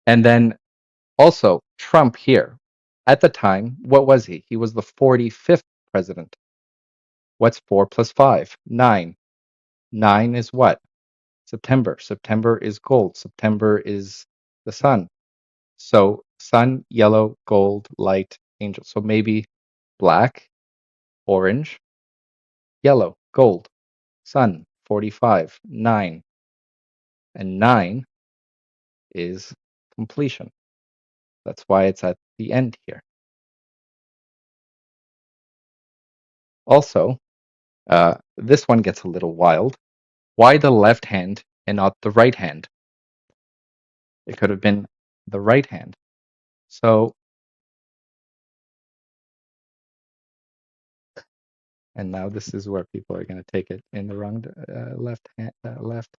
and then also Trump here. At the time, what was he? He was the 45th president. What's 4 plus 5? 9. 9 is what? September. September is gold. September is the sun. So sun, yellow, gold, light, angel. So maybe black, orange, yellow, gold, sun, 45, 9. And 9 is completion. That's why it's at the end here. Also, this one gets a little wild. Why the left hand and not the right hand? It could have been the right hand. So, and now this is where people are going to take it in the wrong left hand, left.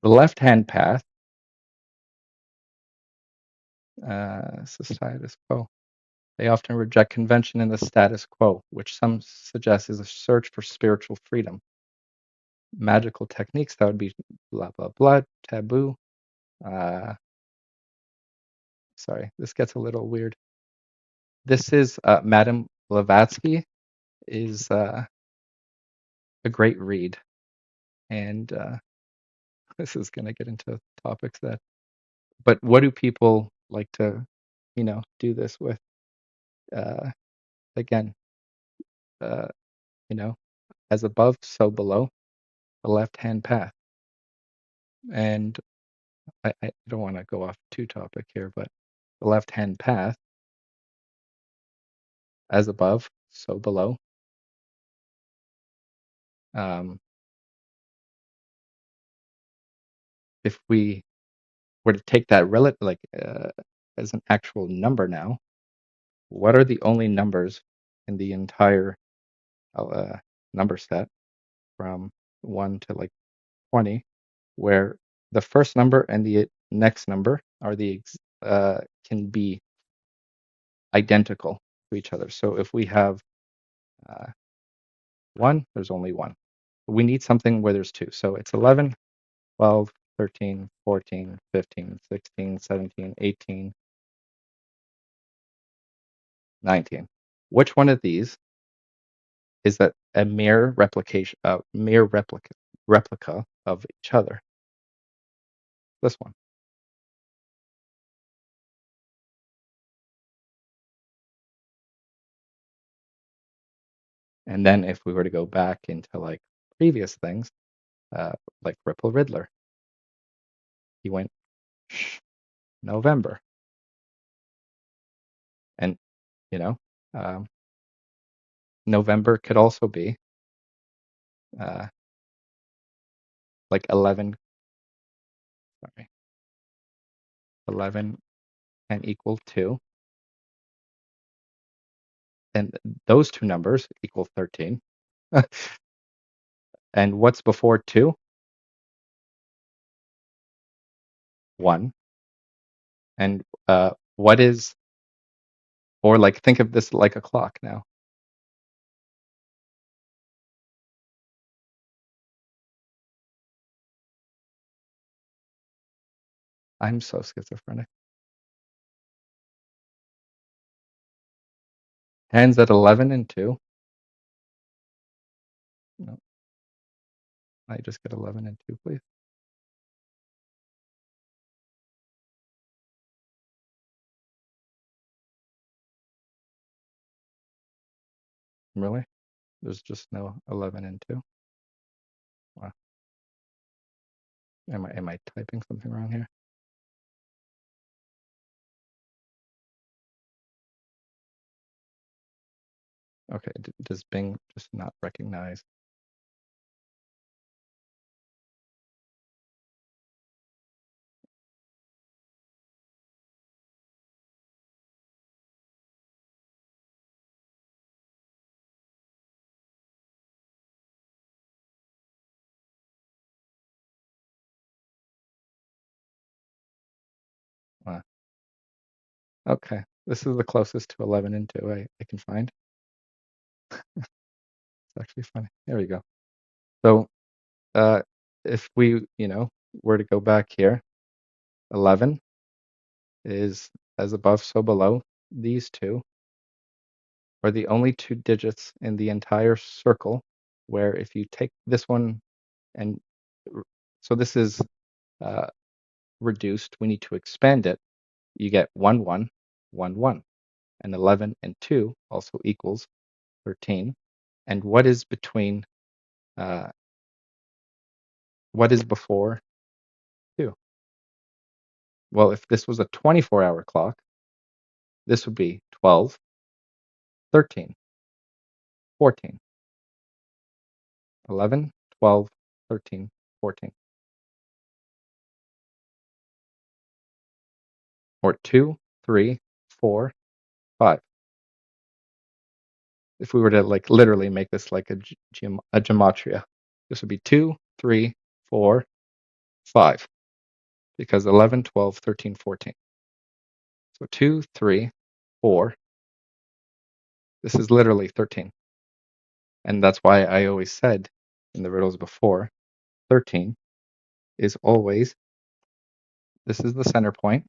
The left hand path, status quo. They often reject convention and the status quo, which some suggest is a search for spiritual freedom. Magical techniques, that would be blah, blah, blah, taboo. Uh, Sorry, this gets a little weird. This is Madame Blavatsky is a great read, and this is going to get into topics that. But what do people like to, do this with? Uh, Again, uh, you know, as above, so below, the left-hand path. And I don't want to go off too topic here, but the left-hand path, as above, so below. Um, if we were to take that as an actual number now, what are the only numbers in the entire uh, number set from 1 to like 20 where the first number and the next number are can be identical to each other. So if we have uh, 1, there's only 1. We need something where there's 2. So it's 11, 12, 13, 14, 15, 16, 17, 18, 19. Which one of these is that a mere replication, mere replica of each other. This one. And then if we were to go back into like previous things, like Ripple Riddler, he went shh, November, and you know, um, November could also be uh, like 11. Sorry, 11 and equal 2, and those two numbers equal 13. And what's before 2? 1. And what is, or like think of this like a clock now. I'm so schizophrenic. Hands at 11 and 2. No, I just get 11 and 2, please. Really? There's just no 11 and 2. Wow. Am I typing something wrong here? Okay, does Bing just not recognize? Wow. Okay, this is the closest to 11 and 2 I can find. It's actually funny. There we go. So, if we, were to go back here, 11 is as above, so below. These two are the only two digits in the entire circle where if you take this one and so this is uh, reduced, we need to expand it. You get 1, 1, 1, 1. And 11 and 2 also equals 13. And what is between, what is before 2? Well, if this was a 24-hour clock, this would be 12, 13, 14, 11, 12, 13, 14. Or 2, 3, 4, 5. If we were to like literally make this like a gematria, this would be 2, 3, 4, 5. Because 11, 12, 13, 14. So 2, 3, 4. This is literally 13. And that's why I always said in the riddles before, 13 is always, this is the center point,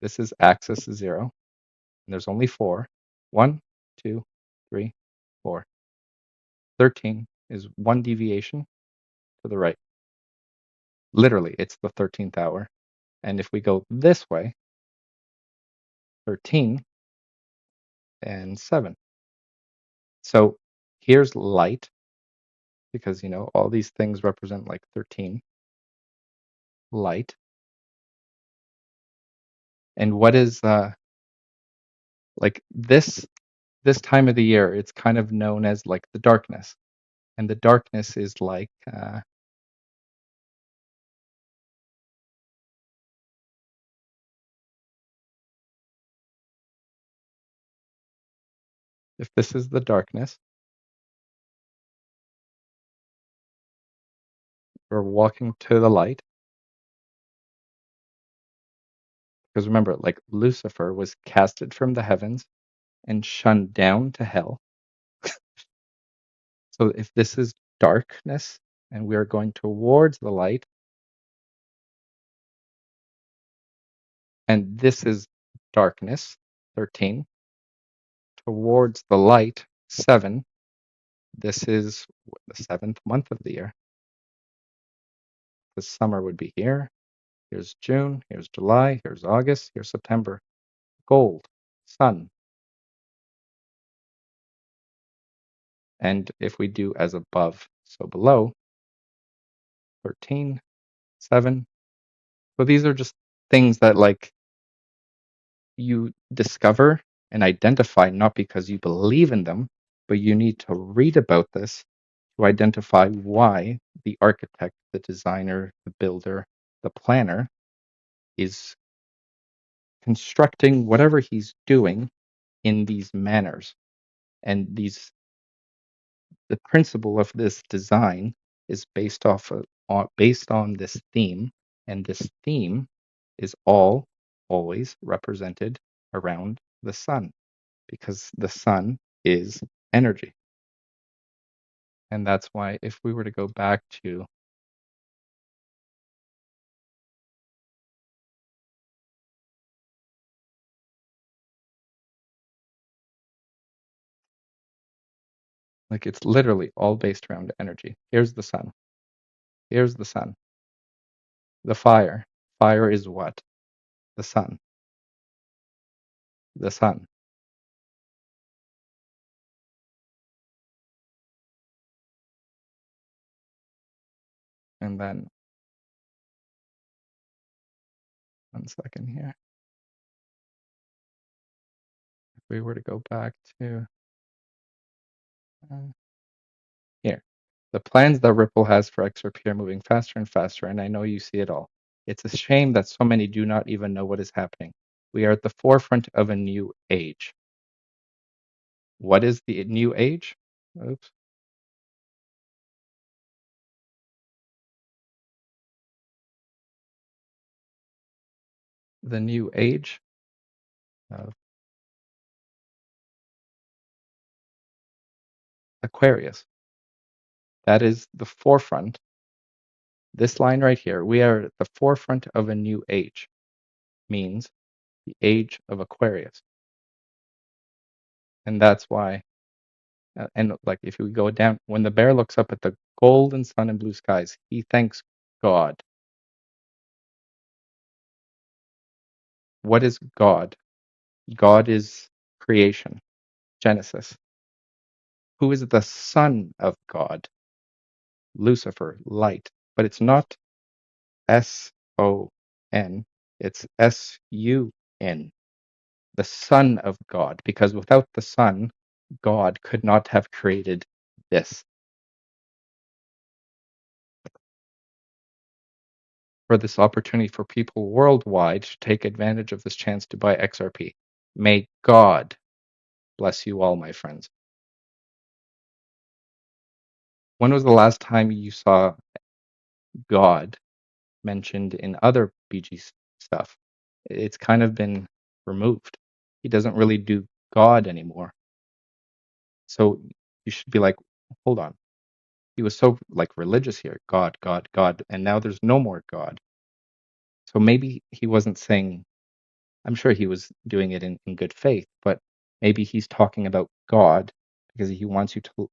this is axis 0, and there's only 4. 1, 2, 3, 4. 13 is one deviation to the right. Literally, it's the 13th hour. And if we go this way, 13 and 7. So here's light, because, all these things represent like 13. Light. And what is, like this time of the year, it's kind of known as like the darkness. And the darkness is like, if this is the darkness, we're walking to the light. Because remember, like Lucifer was casted from the heavens and shunned down to hell. So if this is darkness and we are going towards the light, and this is darkness, 13, towards the light, 7, this is the seventh month of the year. The summer would be here. Here's June, here's July, here's August, here's September. Gold, sun. And if we do as above, so below, 13, 7. So these are just things that like you discover and identify not because you believe in them, but you need to read about this to identify why the architect, the designer, the builder, the planner is constructing whatever he's doing in these manners. And the principle of this design is based on this theme, and this theme is always represented around the sun, because the sun is energy. And that's why if we were to go back to like it's literally all based around energy. Here's the sun. Here's the sun. The fire. Fire is what? The sun. The sun. And then 1 second here. If we were to go back to here. The plans that Ripple has for XRP are moving faster and faster, and I know you see it all. It's a shame that so many do not even know what is happening. We are at the forefront of a new age. What is the new age? Oops. The new age of Aquarius. That is the forefront. This line right here, we are at the forefront of a new age, means the age of Aquarius. And that's why, and like if we go down, when the bear looks up at the golden sun and blue skies, he thanks God. What is God? God is creation, Genesis. Who is the son of God? Lucifer, light. But it's not S-O-N, it's S-U-N, the son of God, because without the son, God could not have created this. For this opportunity for people worldwide to take advantage of this chance to buy XRP. May God bless you all, my friends. When was the last time you saw God mentioned in other BG stuff? It's kind of been removed. He doesn't really do God anymore. So you should be like, hold on. He was so like religious here, God, God, God, and now there's no more God. So maybe he wasn't saying, I'm sure he was doing it in good faith, but maybe he's talking about God because he wants you to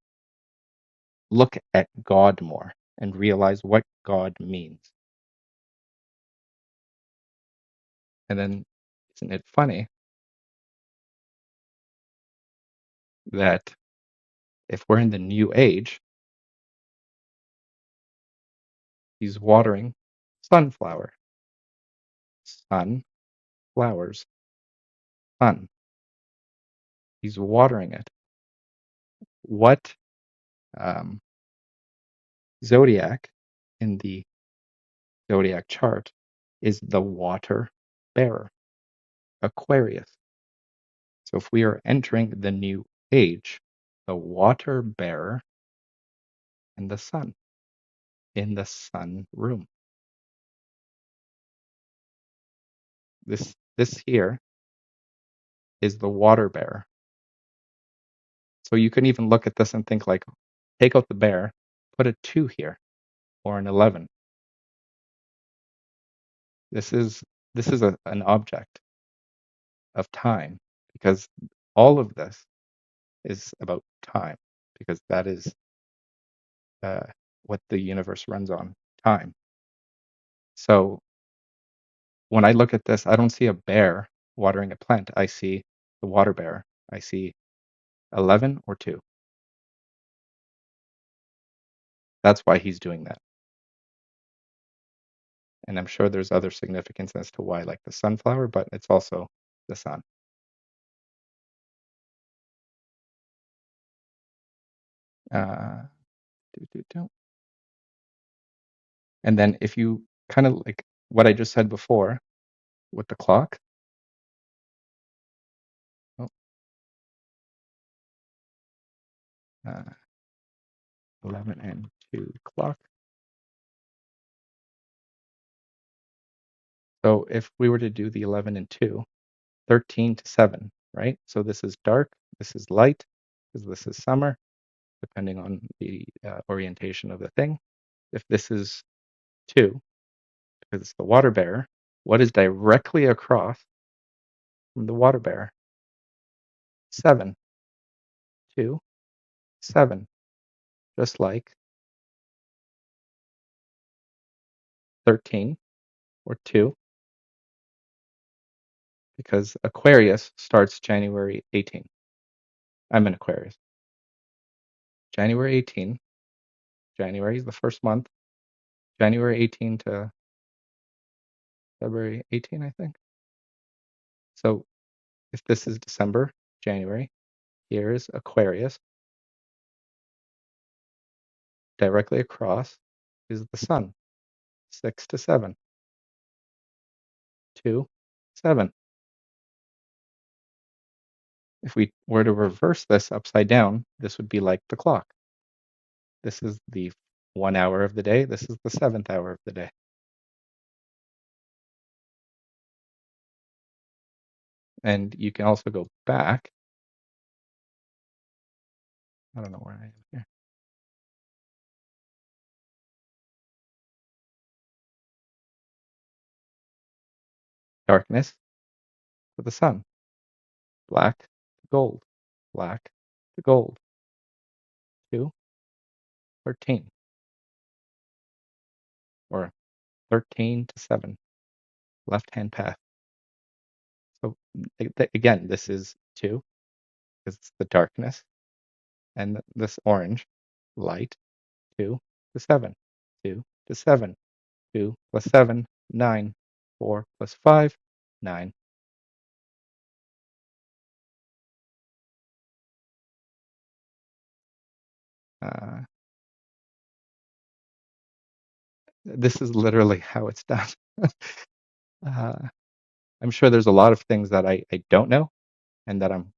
look at God more and realize what God means. And then, isn't it funny that if we're in the new age, he's watering sunflower, sun, flowers, sun. He's watering it. What um, zodiac in the zodiac chart is the water bearer? Aquarius. So if we are entering the new age, the water bearer and the sun in the sun room. This here is the water bearer. So you can even look at this and think like, take out the bear, put a 2 here or an 11. This is an object of time because all of this is about time because that is what the universe runs on, time. So when I look at this, I don't see a bear watering a plant. I see the water bearer. I see 11 or 2. That's why he's doing that. And I'm sure there's other significance as to why, like the sunflower, but it's also the sun. Uh, And then if you kind of like what I just said before with the clock, oh, uh, 11 and 2 clock. So if we were to do the 11 and 2, 13 to 7, right? So this is dark, this is light, because this is summer, depending on the orientation of the thing. If this is 2, because it's the water bearer, what is directly across from the water bearer? 7, 2, 7, just like 13 or 2, because Aquarius starts January 18. I'm an Aquarius. January 18. January is the first month. January 18 to February 18, I think. So if this is December, January, here is Aquarius. Directly across is the sun, 6 to 7, 2, 7. If we were to reverse this upside down, this would be like the clock. This is the 1 hour of the day. This is the 7th hour of the day. And you can also go back. I don't know where I am here. Darkness to the sun. Black to gold. Black to gold. 2, 13. Or 13 to 7. Left-hand path. So again, this is 2 because it's the darkness. And this orange, light, 2 to 7. 2 to 7. 2 plus 7, 9. 4 plus 5, 9. Uh, this is literally how it's done. uh, I'm sure there's a lot of things that I don't know and that I'm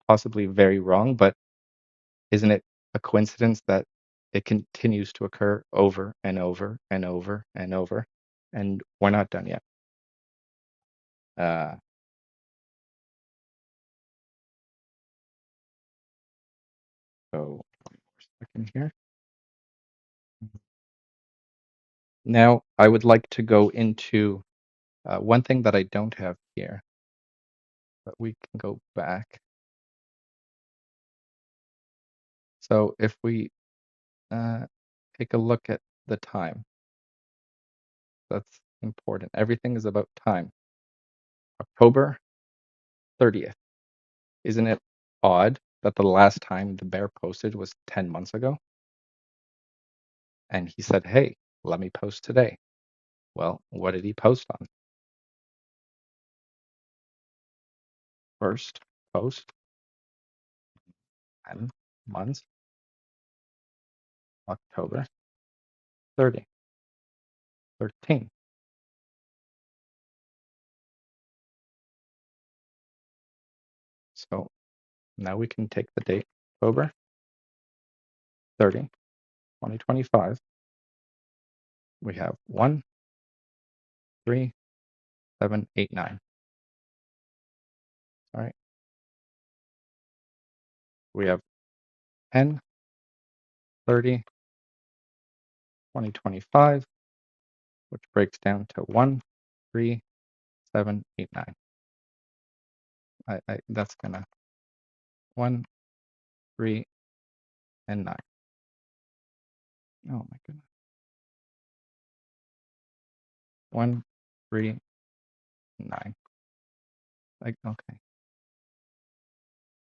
possibly very wrong, but isn't it a coincidence that it continues to occur over and over and over and over? And we're not done yet. Uh, so, second here. Now, I would like to go into one thing that I don't have here, but we can go back. So if we take a look at the time, that's important. Everything is about time. October 30th. Isn't it odd that the last time the bear posted was 10 months ago? And he said, hey, let me post today. Well, what did he post on? First post, 10 months, October 30, 13. So now we can take the date, October 30, 2025. We have 1, 3, 7, 8, 9. All right. We have 10, 30, 2025, which breaks down to 1, 3, 7, 8, 9. That's gonna 1, 3, and 9. Oh my goodness. 1, 3, 9. Like, okay.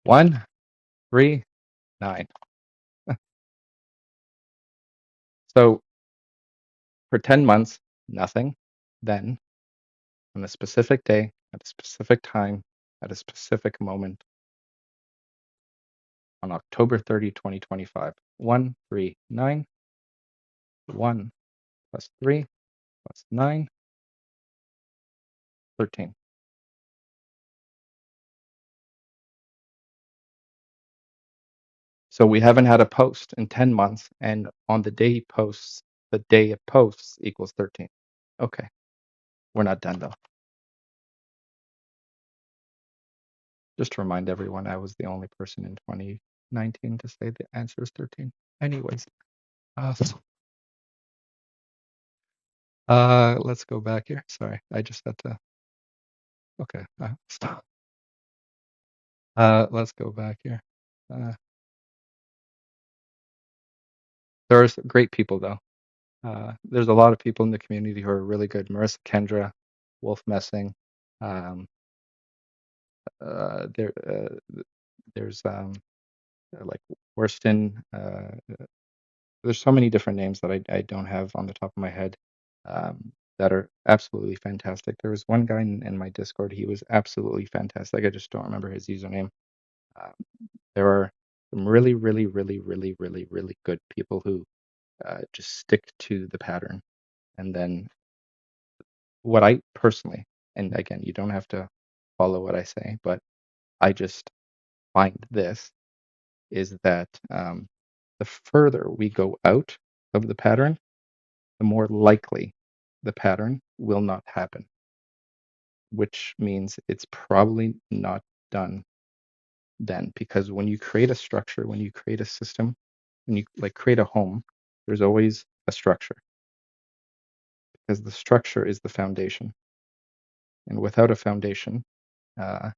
1, 3, 9. So for 10 months, nothing. Then, on a specific day, at a specific time, at a specific moment, on October 30, 2025, 1, 3, 9, 1 plus 3 plus 9, 13. So we haven't had a post in 10 months, and on the day he posts, the day it posts equals 13. Okay, we're not done though. Just to remind everyone, I was the only person in 2019 to say the answer is 13. Anyways, uh, let's go back here. Sorry, I just had to. Okay, stop. Let's go back here. Uh, there's great people though. There's a lot of people in the community who are really good. Marissa Kendra, Wolf Messing. Um, there's like Worston. There's so many different names that I don't have on the top of my head that are absolutely fantastic. There was one guy in my Discord. He was absolutely fantastic. I just don't remember his username. Um, there are some really, really, really, really, really, really good people who just stick to the pattern. And then what I personally, and again, you don't have to follow what I say, but I just find this is that the further we go out of the pattern, the more likely the pattern will not happen, which means it's probably not done then. Because when you create a structure, when you create a system, when you like create a home, there's always a structure because the structure is the foundation. And without a foundation, uh,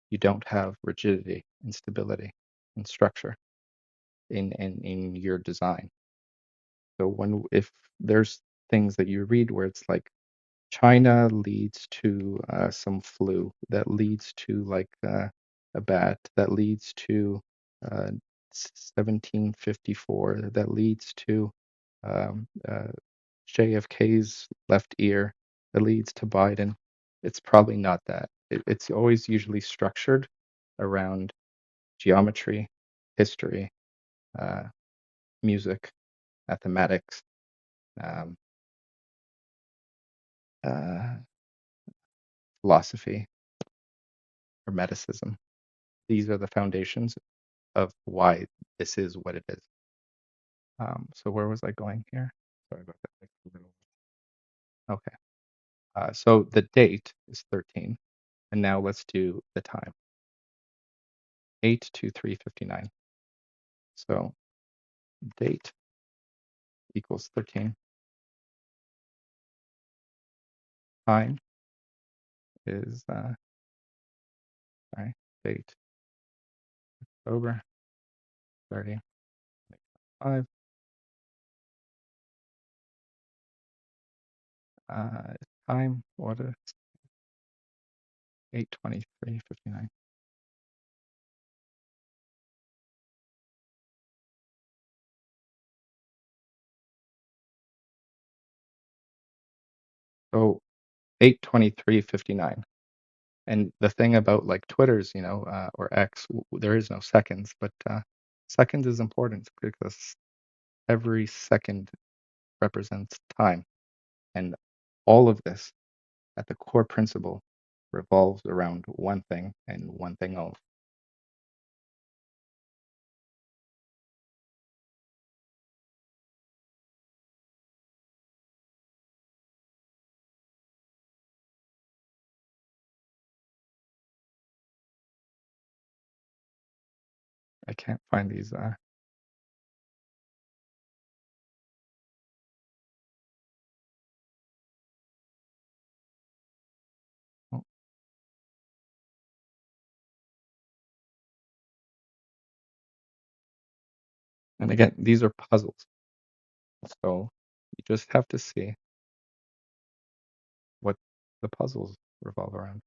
you don't have rigidity and stability and structure in your design. So if there's things that you read where it's like China leads to some flu that leads to like a bat that leads to 1754 that leads to um, uh, JFK's left ear that leads to Biden. It's probably not that. It's always usually structured around geometry, history, uh, music, mathematics, um, uh, philosophy, hermeticism. These are the foundations of why this is what it is. So where was I going here? Sorry about that. Okay. So the date is 13, and now let's do the time. 8 to 3:59. So date equals 13. Time is sorry, date over 30. 5. Time what is 8:23:59. So 8:23:59. And the thing about like Twitter's, or X, there is no seconds, but seconds is important because every second represents time. And all of this at the core principle revolves around one thing and one thing only. I can't find these. Oh, And again, these are puzzles. So you just have to see what the puzzles revolve around.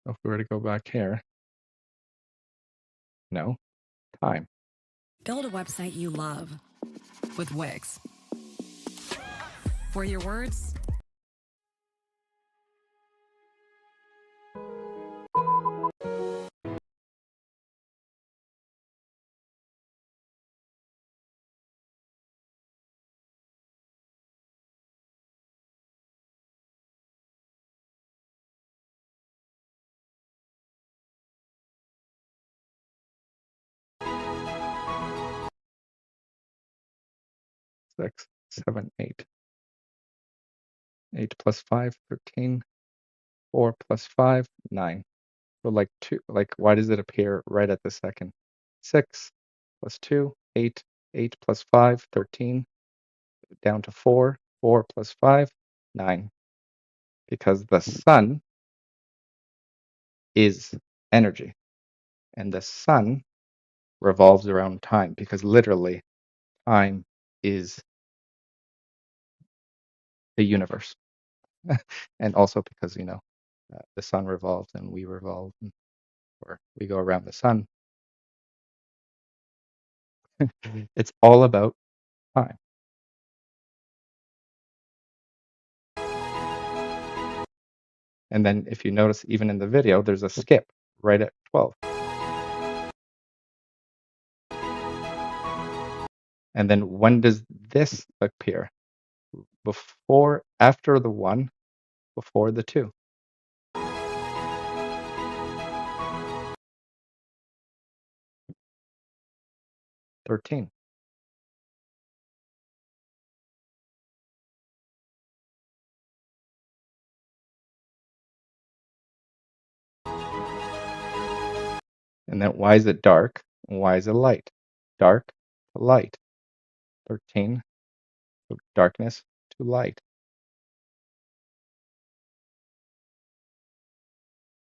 So if we were to go back here, no, time. Build a website you love with Wix. For your words, 6, 7, 8. 8 plus 5, 13. 4 plus 5, 9. So why does it appear right at the second? 6 plus 2, 8. 8 plus 5, 13. Down to 4. 4 plus 5, 9. Because the sun is energy. And the sun revolves around time because literally time is the universe. And also because, the sun revolves and we revolve, or we go around the sun. It's all about time. And then if you notice, even in the video, there's a skip right at 12. And then when does this appear? After the 1, before the 2. 13. And then why is it dark? And why is it light? Dark to light. 13, so darkness to light.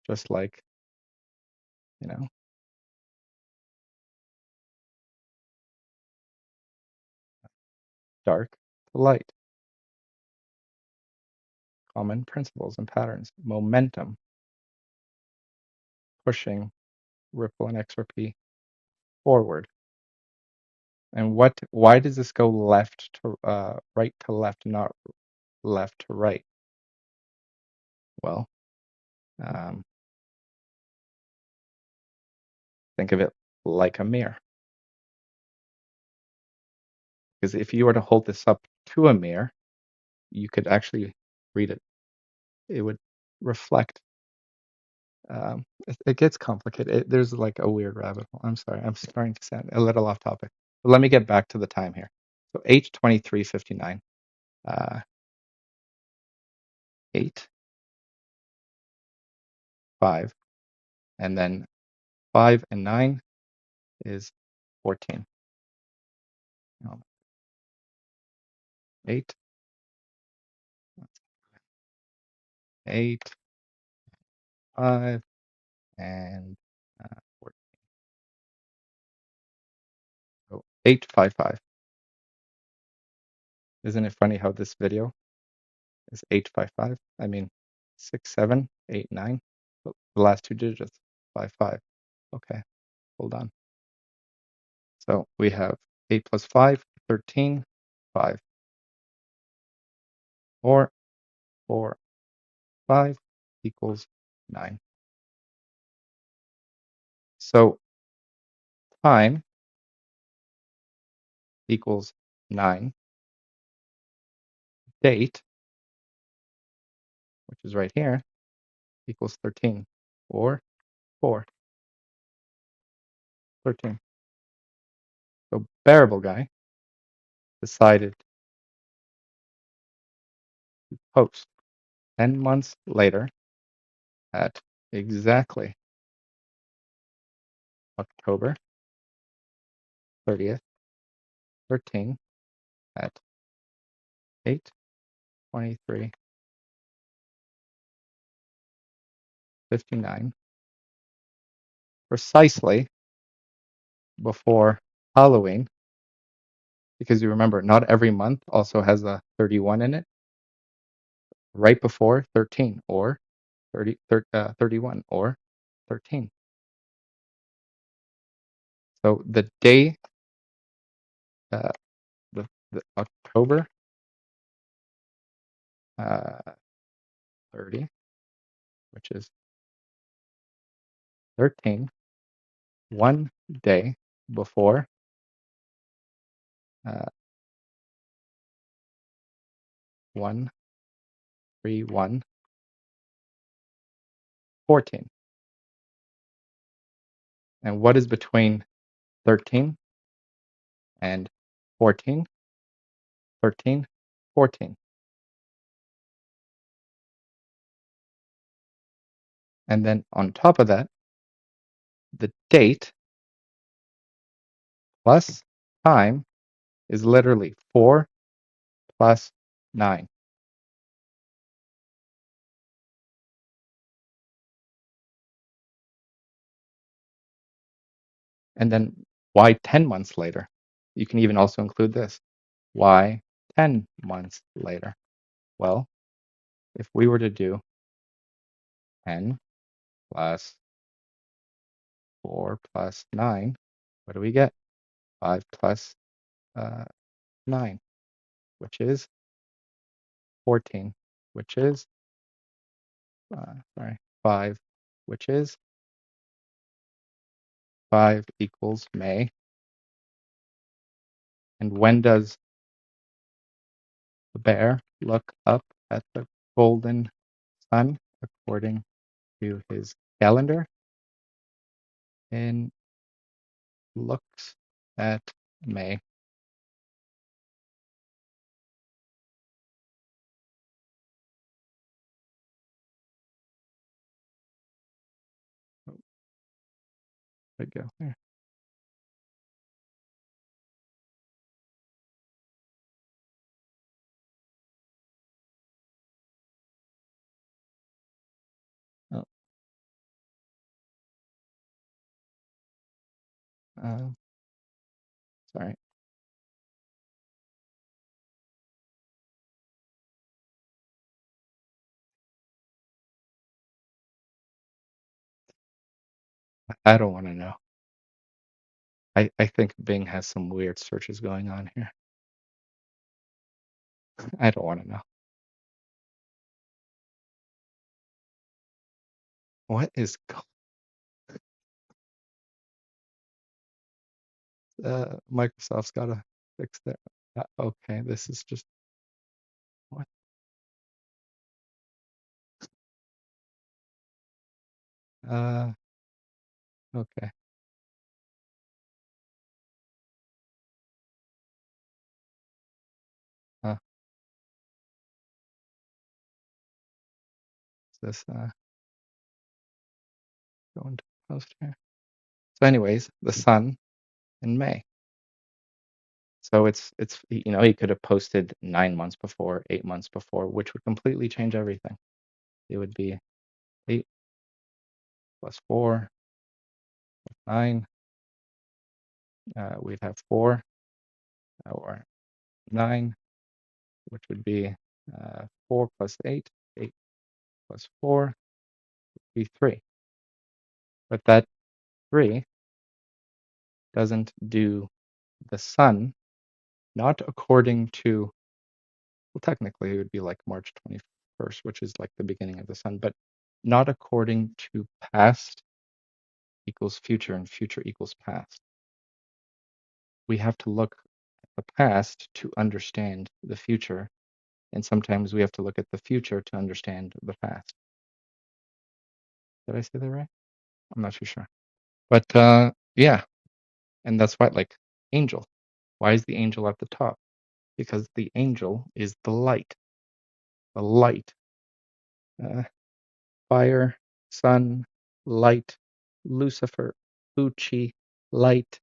Just like, dark to light. Common principles and patterns. Momentum, pushing, ripple and XRP forward. And why does this go right to left, not left to right? Well, think of it like a mirror. Because if you were to hold this up to a mirror, you could actually read it. It would reflect. It gets complicated. There's like a weird rabbit hole. I'm sorry. I'm starting to sound a little off topic. But let me get back to the time here. So 8:23:59. 8, 5, and then 5 and 9 is 14. 8, 8, 5, and 14. So 855. Isn't it funny how this video is 855? I mean, 6, 7, 8, 9. But the last 2 digits, 55. Okay, hold on. So we have 8 plus 5, 13, 5. 4, 4, 5 equals 9. So time equals 9. Date, which is right here, equals 13. Or 4, 13. So Bearable Guy decided to post 10 months later at exactly October 30th, 13 at 8:23 59, precisely before Halloween, because you remember, not every month also has a 31 in it, right before 13, or 31, or 13. So the day, uh, the October 30, which is 13, one day before uh, 1, 3, 1, 14. And what is between 13 and 14? 13, 14. And then on top of that, the date plus time is literally 4 plus 9. And then why 10 months later? You can even also include this. Why 10 months later? Well, if we were to do 10 plus 4 plus 9, what do we get? 5 plus 9, which is 14, which is, 5, which is 5 equals May. And when does the bear look up at the golden sun according to his calendar? And looks at May. Oh, where'd it go? There. Oh, uh, sorry. I don't want to know. I think Bing has some weird searches going on here. I don't want to know. What is Microsoft's got to fix that. Okay, this is just what? Uh, okay. Is this going to post here? So, anyways, the sun in May. So it's he could have posted 9 months before, 8 months before, which would completely change everything. It would be 8 plus 4, 9. We'd have 4 or 9, which would be 4 plus 8. 8 plus 4 would be 3. But that 3 doesn't do the sun, not according to, well, technically it would be like March 21st, which is like the beginning of the sun, but not according to past equals future and future equals past. We have to look at the past to understand the future, and sometimes we have to look at the future to understand the past. Did I say that right? I'm not too sure. But yeah, and that's why, like, angel. Why is the angel at the top? Because the angel is the light. The light. Uh, fire, sun, light, Lucifer, Uchi, light,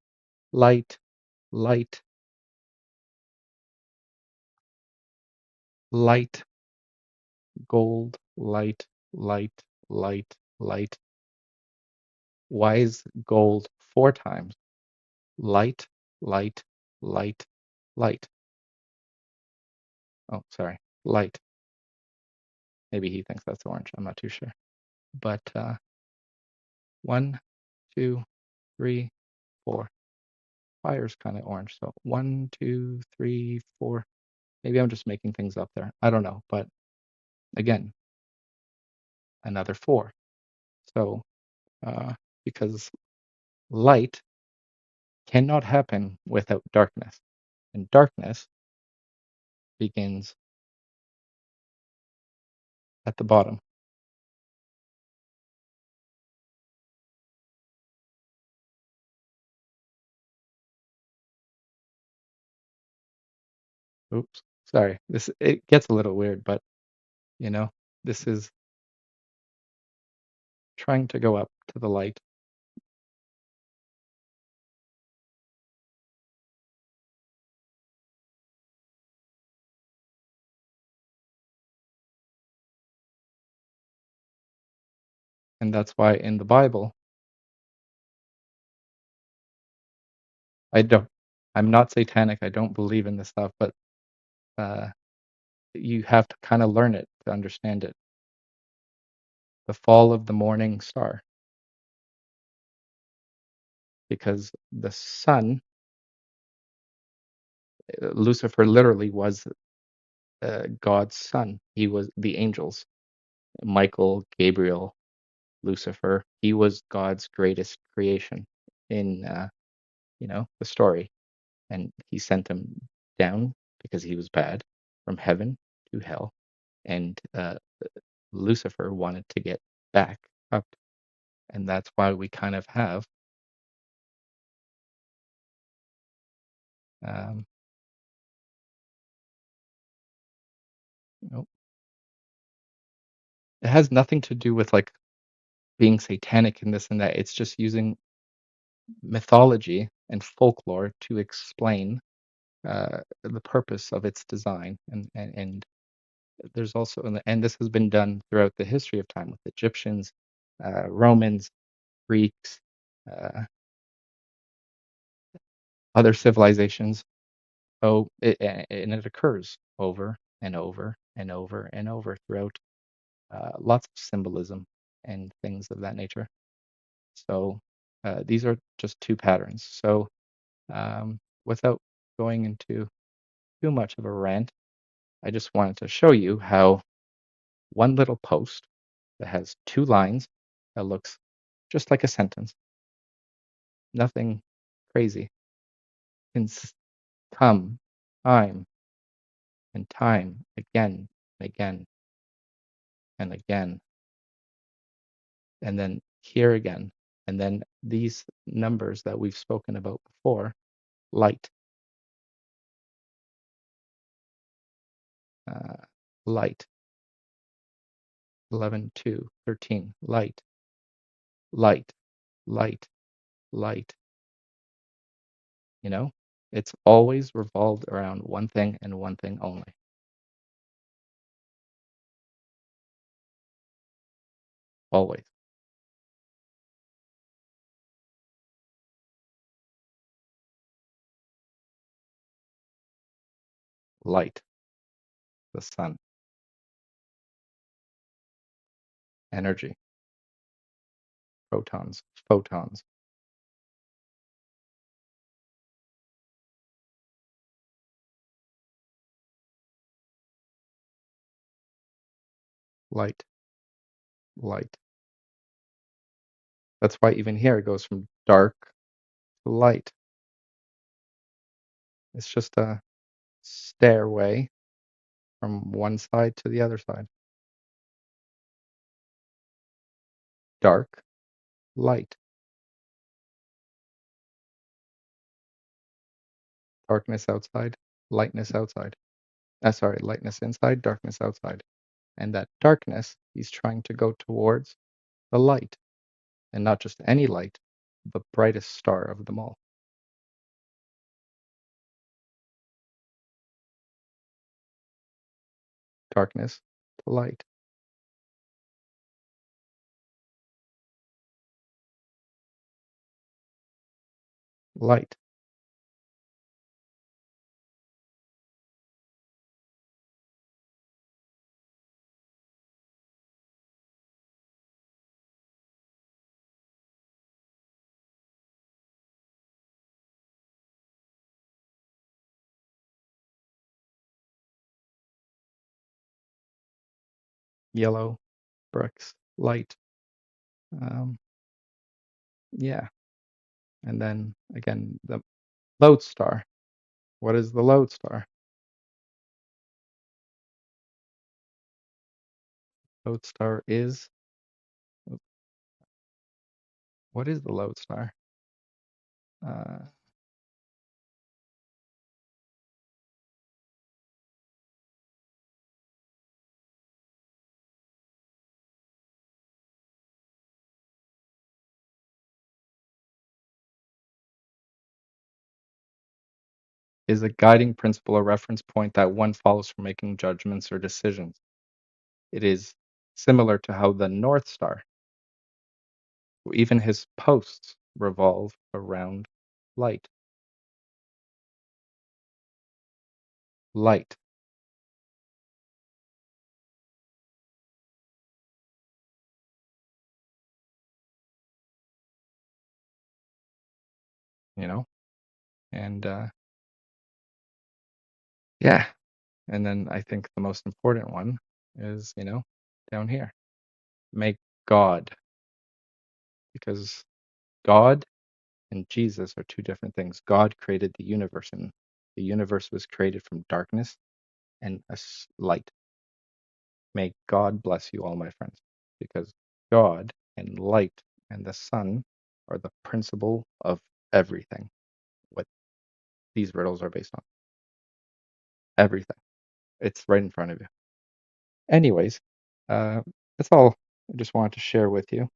light, light, light, gold, light, light, light, light. Why is gold 4 times? Light, light, light, light. Oh, sorry, light. Maybe he thinks that's orange. I'm not too sure. But 1, 2, 3, 4. Fire's kind of orange. So 1, 2, 3, 4. Maybe I'm just making things up there. I don't know. But again, another 4. So because light cannot happen without darkness, and darkness begins at the bottom. Oops, sorry. This it gets a little weird, but you know, this is trying to go up to the light. And that's why in the Bible, I don't, I'm not satanic. I don't believe in this stuff, but uh, you have to kind of learn it to understand it. The fall of the morning star, because the sun, Lucifer literally was God's son. He was the angels, Michael, Gabriel, Lucifer. He was God's greatest creation in, the story. And he sent him down because he was bad from heaven to hell. And Lucifer wanted to get back up. And that's why we kind of have um, you know, it has nothing to do with like being satanic and this and that. It's just using mythology and folklore to explain the purpose of its design. And there's also, and this has been done throughout the history of time with Egyptians, Romans, Greeks, uh, other civilizations. And it occurs over and over and over and over throughout lots of symbolism and things of that nature. So these are just two patterns. So without going into too much of a rant, I just wanted to show you how one little post that has 2 lines that looks just like a sentence, nothing crazy, can come time and time again and again and again, and then here again, and then these numbers that we've spoken about before, light, uh, light, 11, 2, 13, light, light, light, light. You know, it's always revolved around one thing and one thing only. Always. Light, the sun, energy, protons, photons, light, light. That's why even here it goes from dark to light. It's just a stairway from one side to the other side. Dark, light. Darkness outside, lightness outside. Sorry, lightness inside, darkness outside. And that darkness, he's trying to go towards the light, and not just any light, the brightest star of them all. Darkness to light. light. Yellow, bricks, light. Um, yeah. And then again, the lodestar. What is the lodestar? Lodestar is, what is the lodestar? Uh, is a guiding principle or reference point that one follows for making judgments or decisions. It is similar to how the North Star, even his posts, revolve around light. Light, you know? And yeah. And then I think the most important one is, down here. Make God, because God and Jesus are two different things. God created the universe, and the universe was created from darkness and light. May God bless you all, my friends, because God and light and the sun are the principle of everything. What these riddles are based on. Everything. It's right in front of you. Anyways, uh, that's all I just wanted to share with you.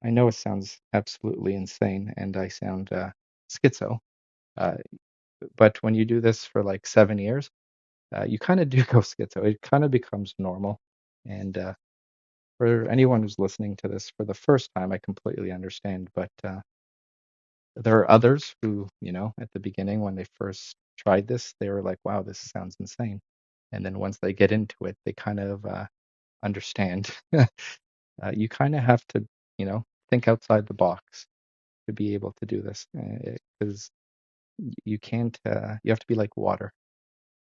I know it sounds absolutely insane and I sound schizo, uh, but when you do this for like 7 years, you kind of do go schizo. It kind of becomes normal. And for anyone who's listening to this for the first time, I completely understand. But there are others who, at the beginning when they first tried this, they were like, wow, this sounds insane. And then once they get into it, they kind of understand. You kind of have to, think outside the box to be able to do this because you can't, you have to be like water.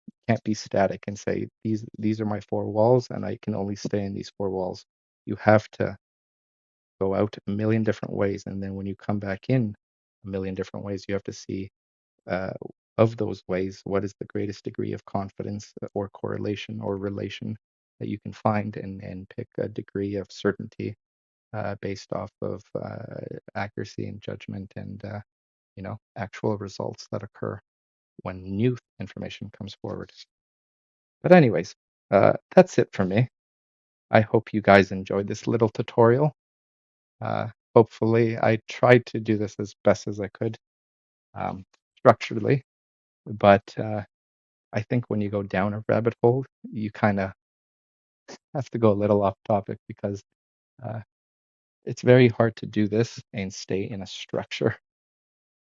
You can't be static and say, these are my four walls and I can only stay in these four walls. You have to go out a million different ways. And then when you come back in a million different ways, you have to see uh, of those ways, what is the greatest degree of confidence or correlation or relation that you can find and pick a degree of certainty based off of accuracy and judgment and actual results that occur when new information comes forward. But anyways, that's it for me. I hope you guys enjoyed this little tutorial. Hopefully, I tried to do this as best as I could structurally, but I think when you go down a rabbit hole, you kind of have to go a little off topic because uh, it's very hard to do this and stay in a structure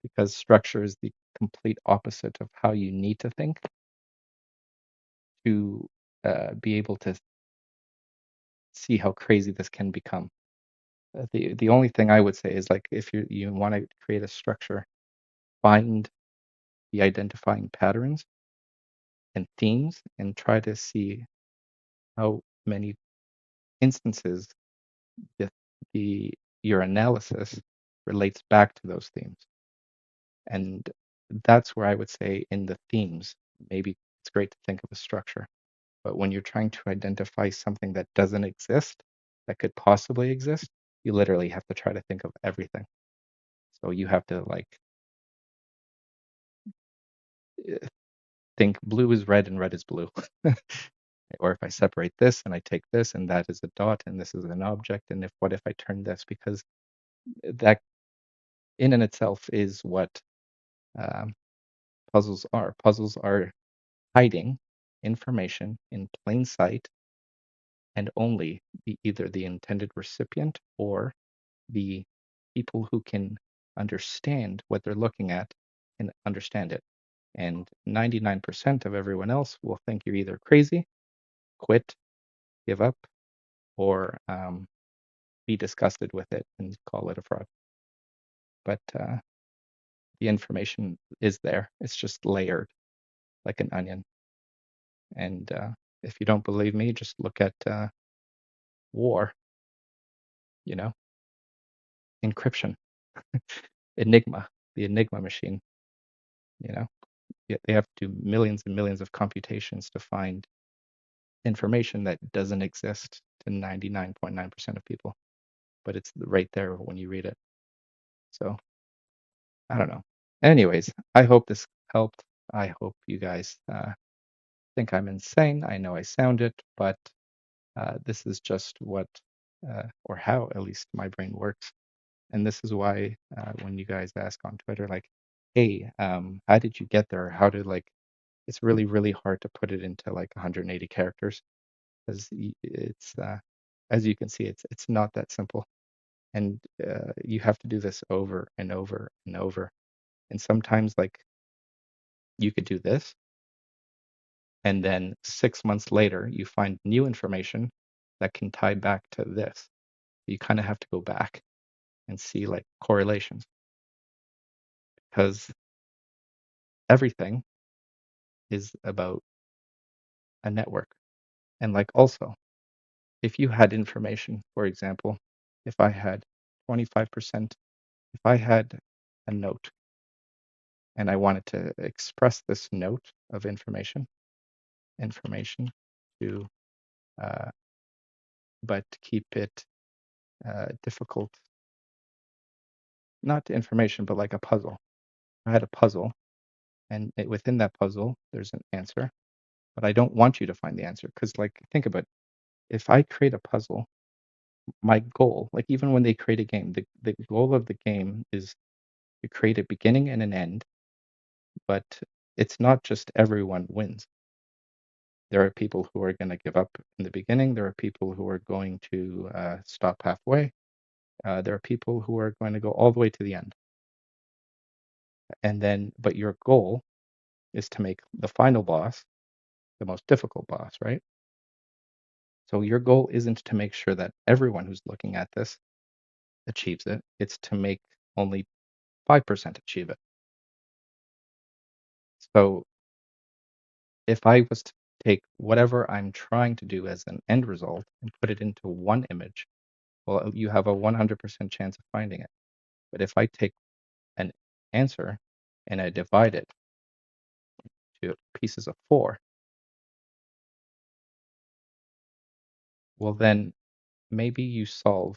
because structure is the complete opposite of how you need to think to be able to see how crazy this can become. The only thing I would say is like if you want to create a structure, find the identifying patterns and themes and try to see how many instances the, the your analysis relates back to those themes. And that's where I would say in the themes, maybe it's great to think of a structure. But when you're trying to identify something that doesn't exist, that could possibly exist, you literally have to try to think of everything. So you have to like think blue is red and red is blue. Or if I separate this and I take this and that is a dot and this is an object, and if what if I turn this? Because that in and itself is what um, puzzles are. Puzzles are hiding information in plain sight and only either the intended recipient or the people who can understand what they're looking at and understand it. And 99% of everyone else will think you're either crazy, quit, give up, or be disgusted with it and call it a fraud. But the information is there. It's just layered like an onion. And if you don't believe me, just look at war, you know, encryption, Enigma, the Enigma machine, you know. They have to do millions and millions of computations to find information that doesn't exist to 99.9% of people, but it's right there when you read it. So I don't know. Anyways, I hope this helped. I hope you guys think I'm insane. I know I sound it, but this is just what, or how at least my brain works. And this is why when you guys ask on Twitter, like, hey, how did you get there? How did like, it's really, really hard to put it into like 180 characters because it's, as you can see, it's not that simple. And you have to do this over and over and over. And sometimes like you could do this, and then 6 months later, you find new information that can tie back to this. You kind of have to go back and see like correlations because everything is about a network. And like also, if you had information, for example, if I had 25%, if I had a note and I wanted to express this note of information to, uh, but keep it difficult, not information, but like a puzzle. I had a puzzle, and within that puzzle, there's an answer, but I don't want you to find the answer because, like, think about it. If I create a puzzle, my goal, like even when they create a game, the goal of the game is to create a beginning and an end, but it's not just everyone wins. There are people who are going to give up in the beginning. There are people who are going to stop halfway. There are people who are going to go all the way to the end. And then, but your goal is to make the final boss the most difficult boss, right? So your goal isn't to make sure that everyone who's looking at this achieves it. It's to make only 5% achieve it. So if I was to take whatever I'm trying to do as an end result and put it into one image, well, you have a 100% chance of finding it. But if I take an answer and I divide it to pieces of four, well, then maybe you solve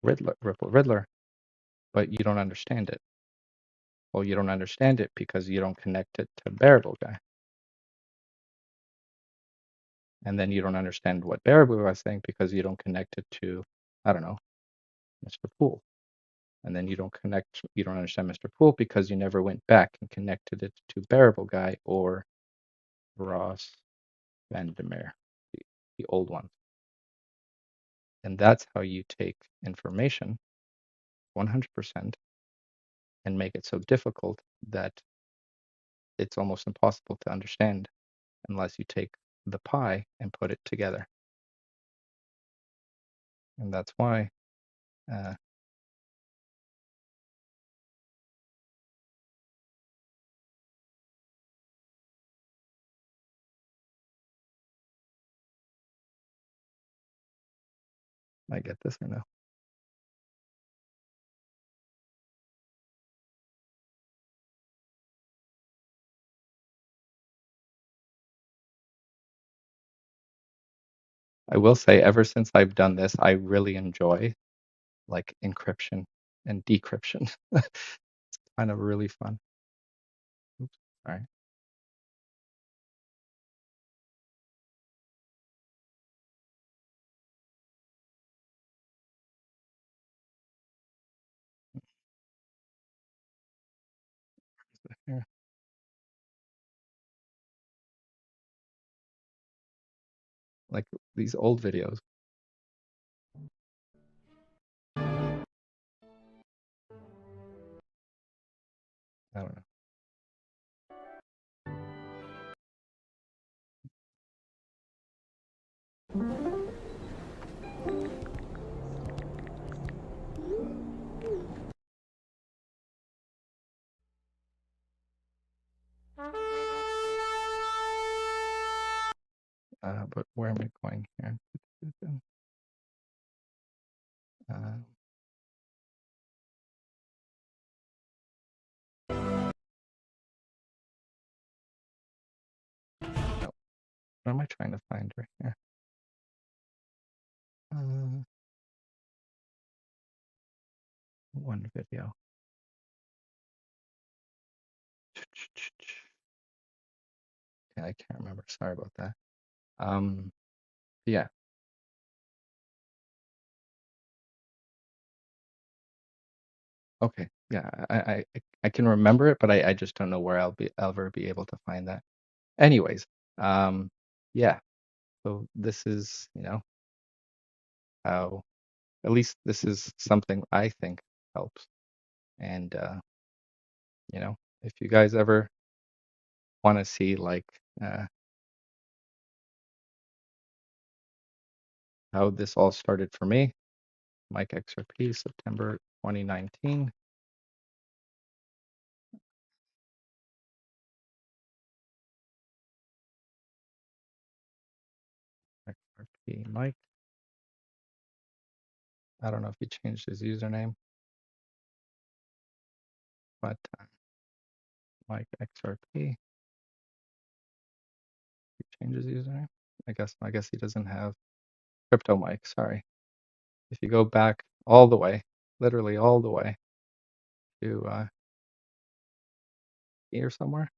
Riddler, but you don't understand it. Well, you don't understand it because you don't connect it to Bearable Guy. And then you don't understand what Bearable Guy is saying because you don't connect it to, I don't know, Mr. Poole. And then you don't understand Mr. Poole because you never went back and connected it to Bearable Guy or Ross Vandermeer, the old one. And that's how you take information 100% and make it so difficult that it's almost impossible to understand unless you take the pie and put it together. And that's why uh, I get this or no. I will say, ever since I've done this, I really enjoy like encryption and decryption. It's kind of really fun. Oops, sorry. Here, like these old videos. I don't know. But where am I going here? Uh, no, what am I trying to find right here? One video. Yeah, I can't remember. Sorry about that. Yeah. Okay. Yeah, I can remember it, but I just don't know where I'll ever be able to find that. Anyways, yeah. So this is, how at least this is something I think helps. And if you guys ever want to see like how this all started for me, Mike XRP, September 2019. XRP Mike. I don't know if he changed his username, but Mike XRP. He changed his username. I guess he doesn't have Crypto Mike. Sorry. If you go back all the way, literally all the way to here somewhere.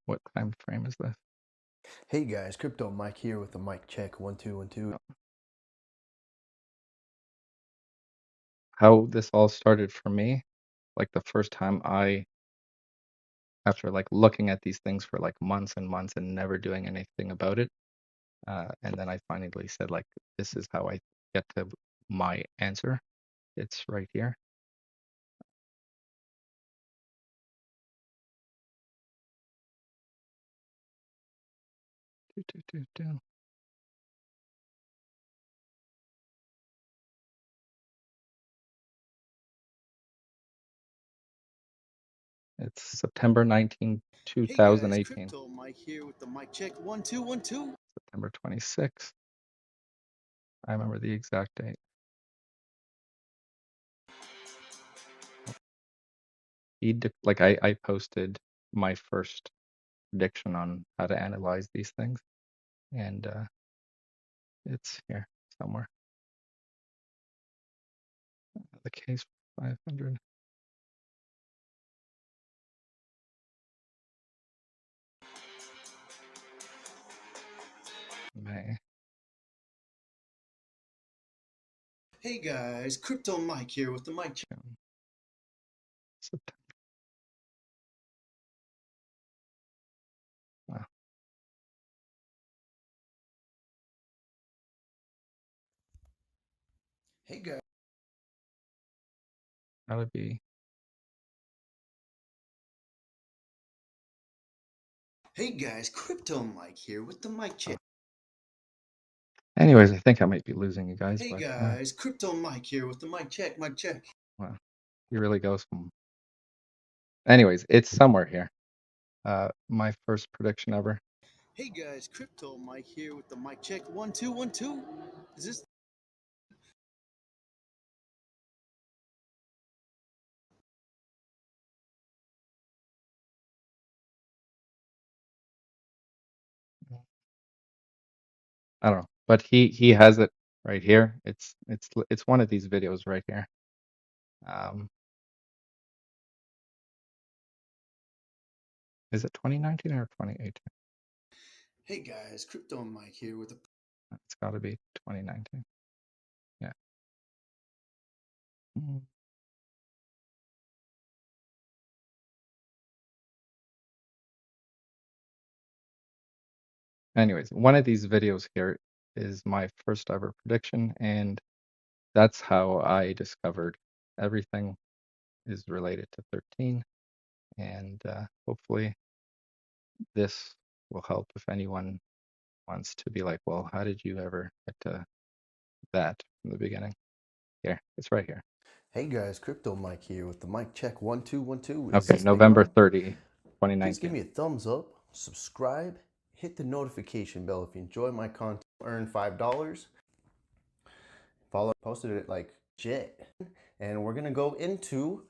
What time frame is this? Hey guys, Crypto Mike here with the mic check 1 2 1 2. How this all started for me, like the first time after like looking at these things for like months and months and never doing anything about it, and then I finally said like, this is how I get to my answer. It's right here. It's September 19, Hey guys, 2018. Crypto Mike here with the mic check 1 2 1 2. September 26th. I remember the exact date. Like I posted my first prediction on how to analyze these things, and it's here somewhere. The case for 500. May. Hey guys, Crypto Mike here with the mic check. June, September. Wow, Hey guys. that would be. Hey guys, Crypto Mike here with the mic check. Anyways, I think I might be losing you guys, Hey but guys, Crypto Mike here with the mic check, mic check. wow, he really goes from. Anyways, it's somewhere here. My first prediction ever. Hey guys, Crypto Mike here with the mic check 1 2 1 2. Is this I don't know, but he has it right here. It's one of these videos right here. Is it 2019 or 2018? Hey guys, Crypto Mike here with the It's got to be 2019. Yeah. Mm. anyways, one of these videos here is my first ever prediction, and that's how I discovered everything is related to 13. And hopefully this will help if anyone wants to be like, well, how did you ever get to that from the beginning? Here, it's right here. Hey guys, Crypto Mike here with the mic check 1212. Is Okay, this thing November on? 30, Please give 2019. me a thumbs up, subscribe, hit the notification bell if you enjoy my content. Earn $5. Follow, posted it like jet. And we're gonna go into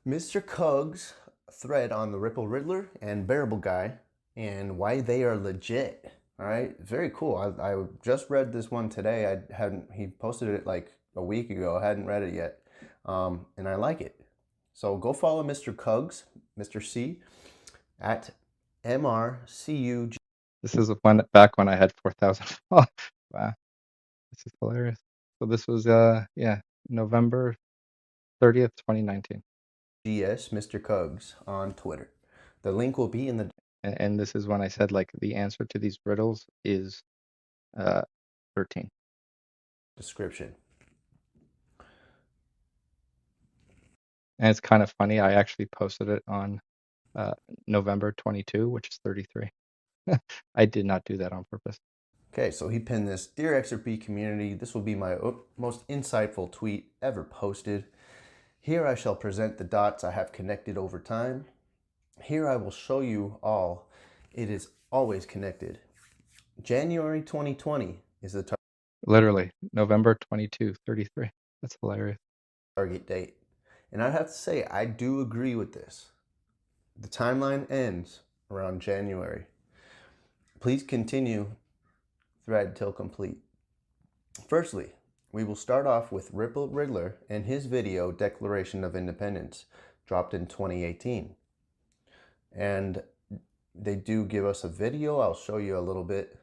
Mr. Cug's thread on the Ripple Riddler and Bearable Guy and why they are legit. All right, very cool. I just read this one today. He posted it like a week ago. I hadn't read it yet, and I like it. So go follow Mr. Cugs, Mr. C, at MRCUG. This is back when I had 4,000 followers. Wow, this is hilarious. So this was yeah, November 30th, 2019. GS Mr. Cugs on Twitter. The link will be in the And this is when I said like the answer to these riddles is 13. description. And it's kind of funny. I actually posted it on November 22, which is 33. I did not do that on purpose. Okay, so he pinned this. Dear XRP community, this will be my most insightful tweet ever posted. Here I shall present the dots I have connected over time. Here I will show you all it is always connected. January 2020 is the Literally, November 22, 33. That's hilarious. target date. And I'd have to say, I do agree with this. The timeline ends around January. Please continue thread till complete. Firstly, we will start off with Ripple Riddler and his video Declaration of Independence, dropped in 2018. And they do give us a video. I'll show you a little bit.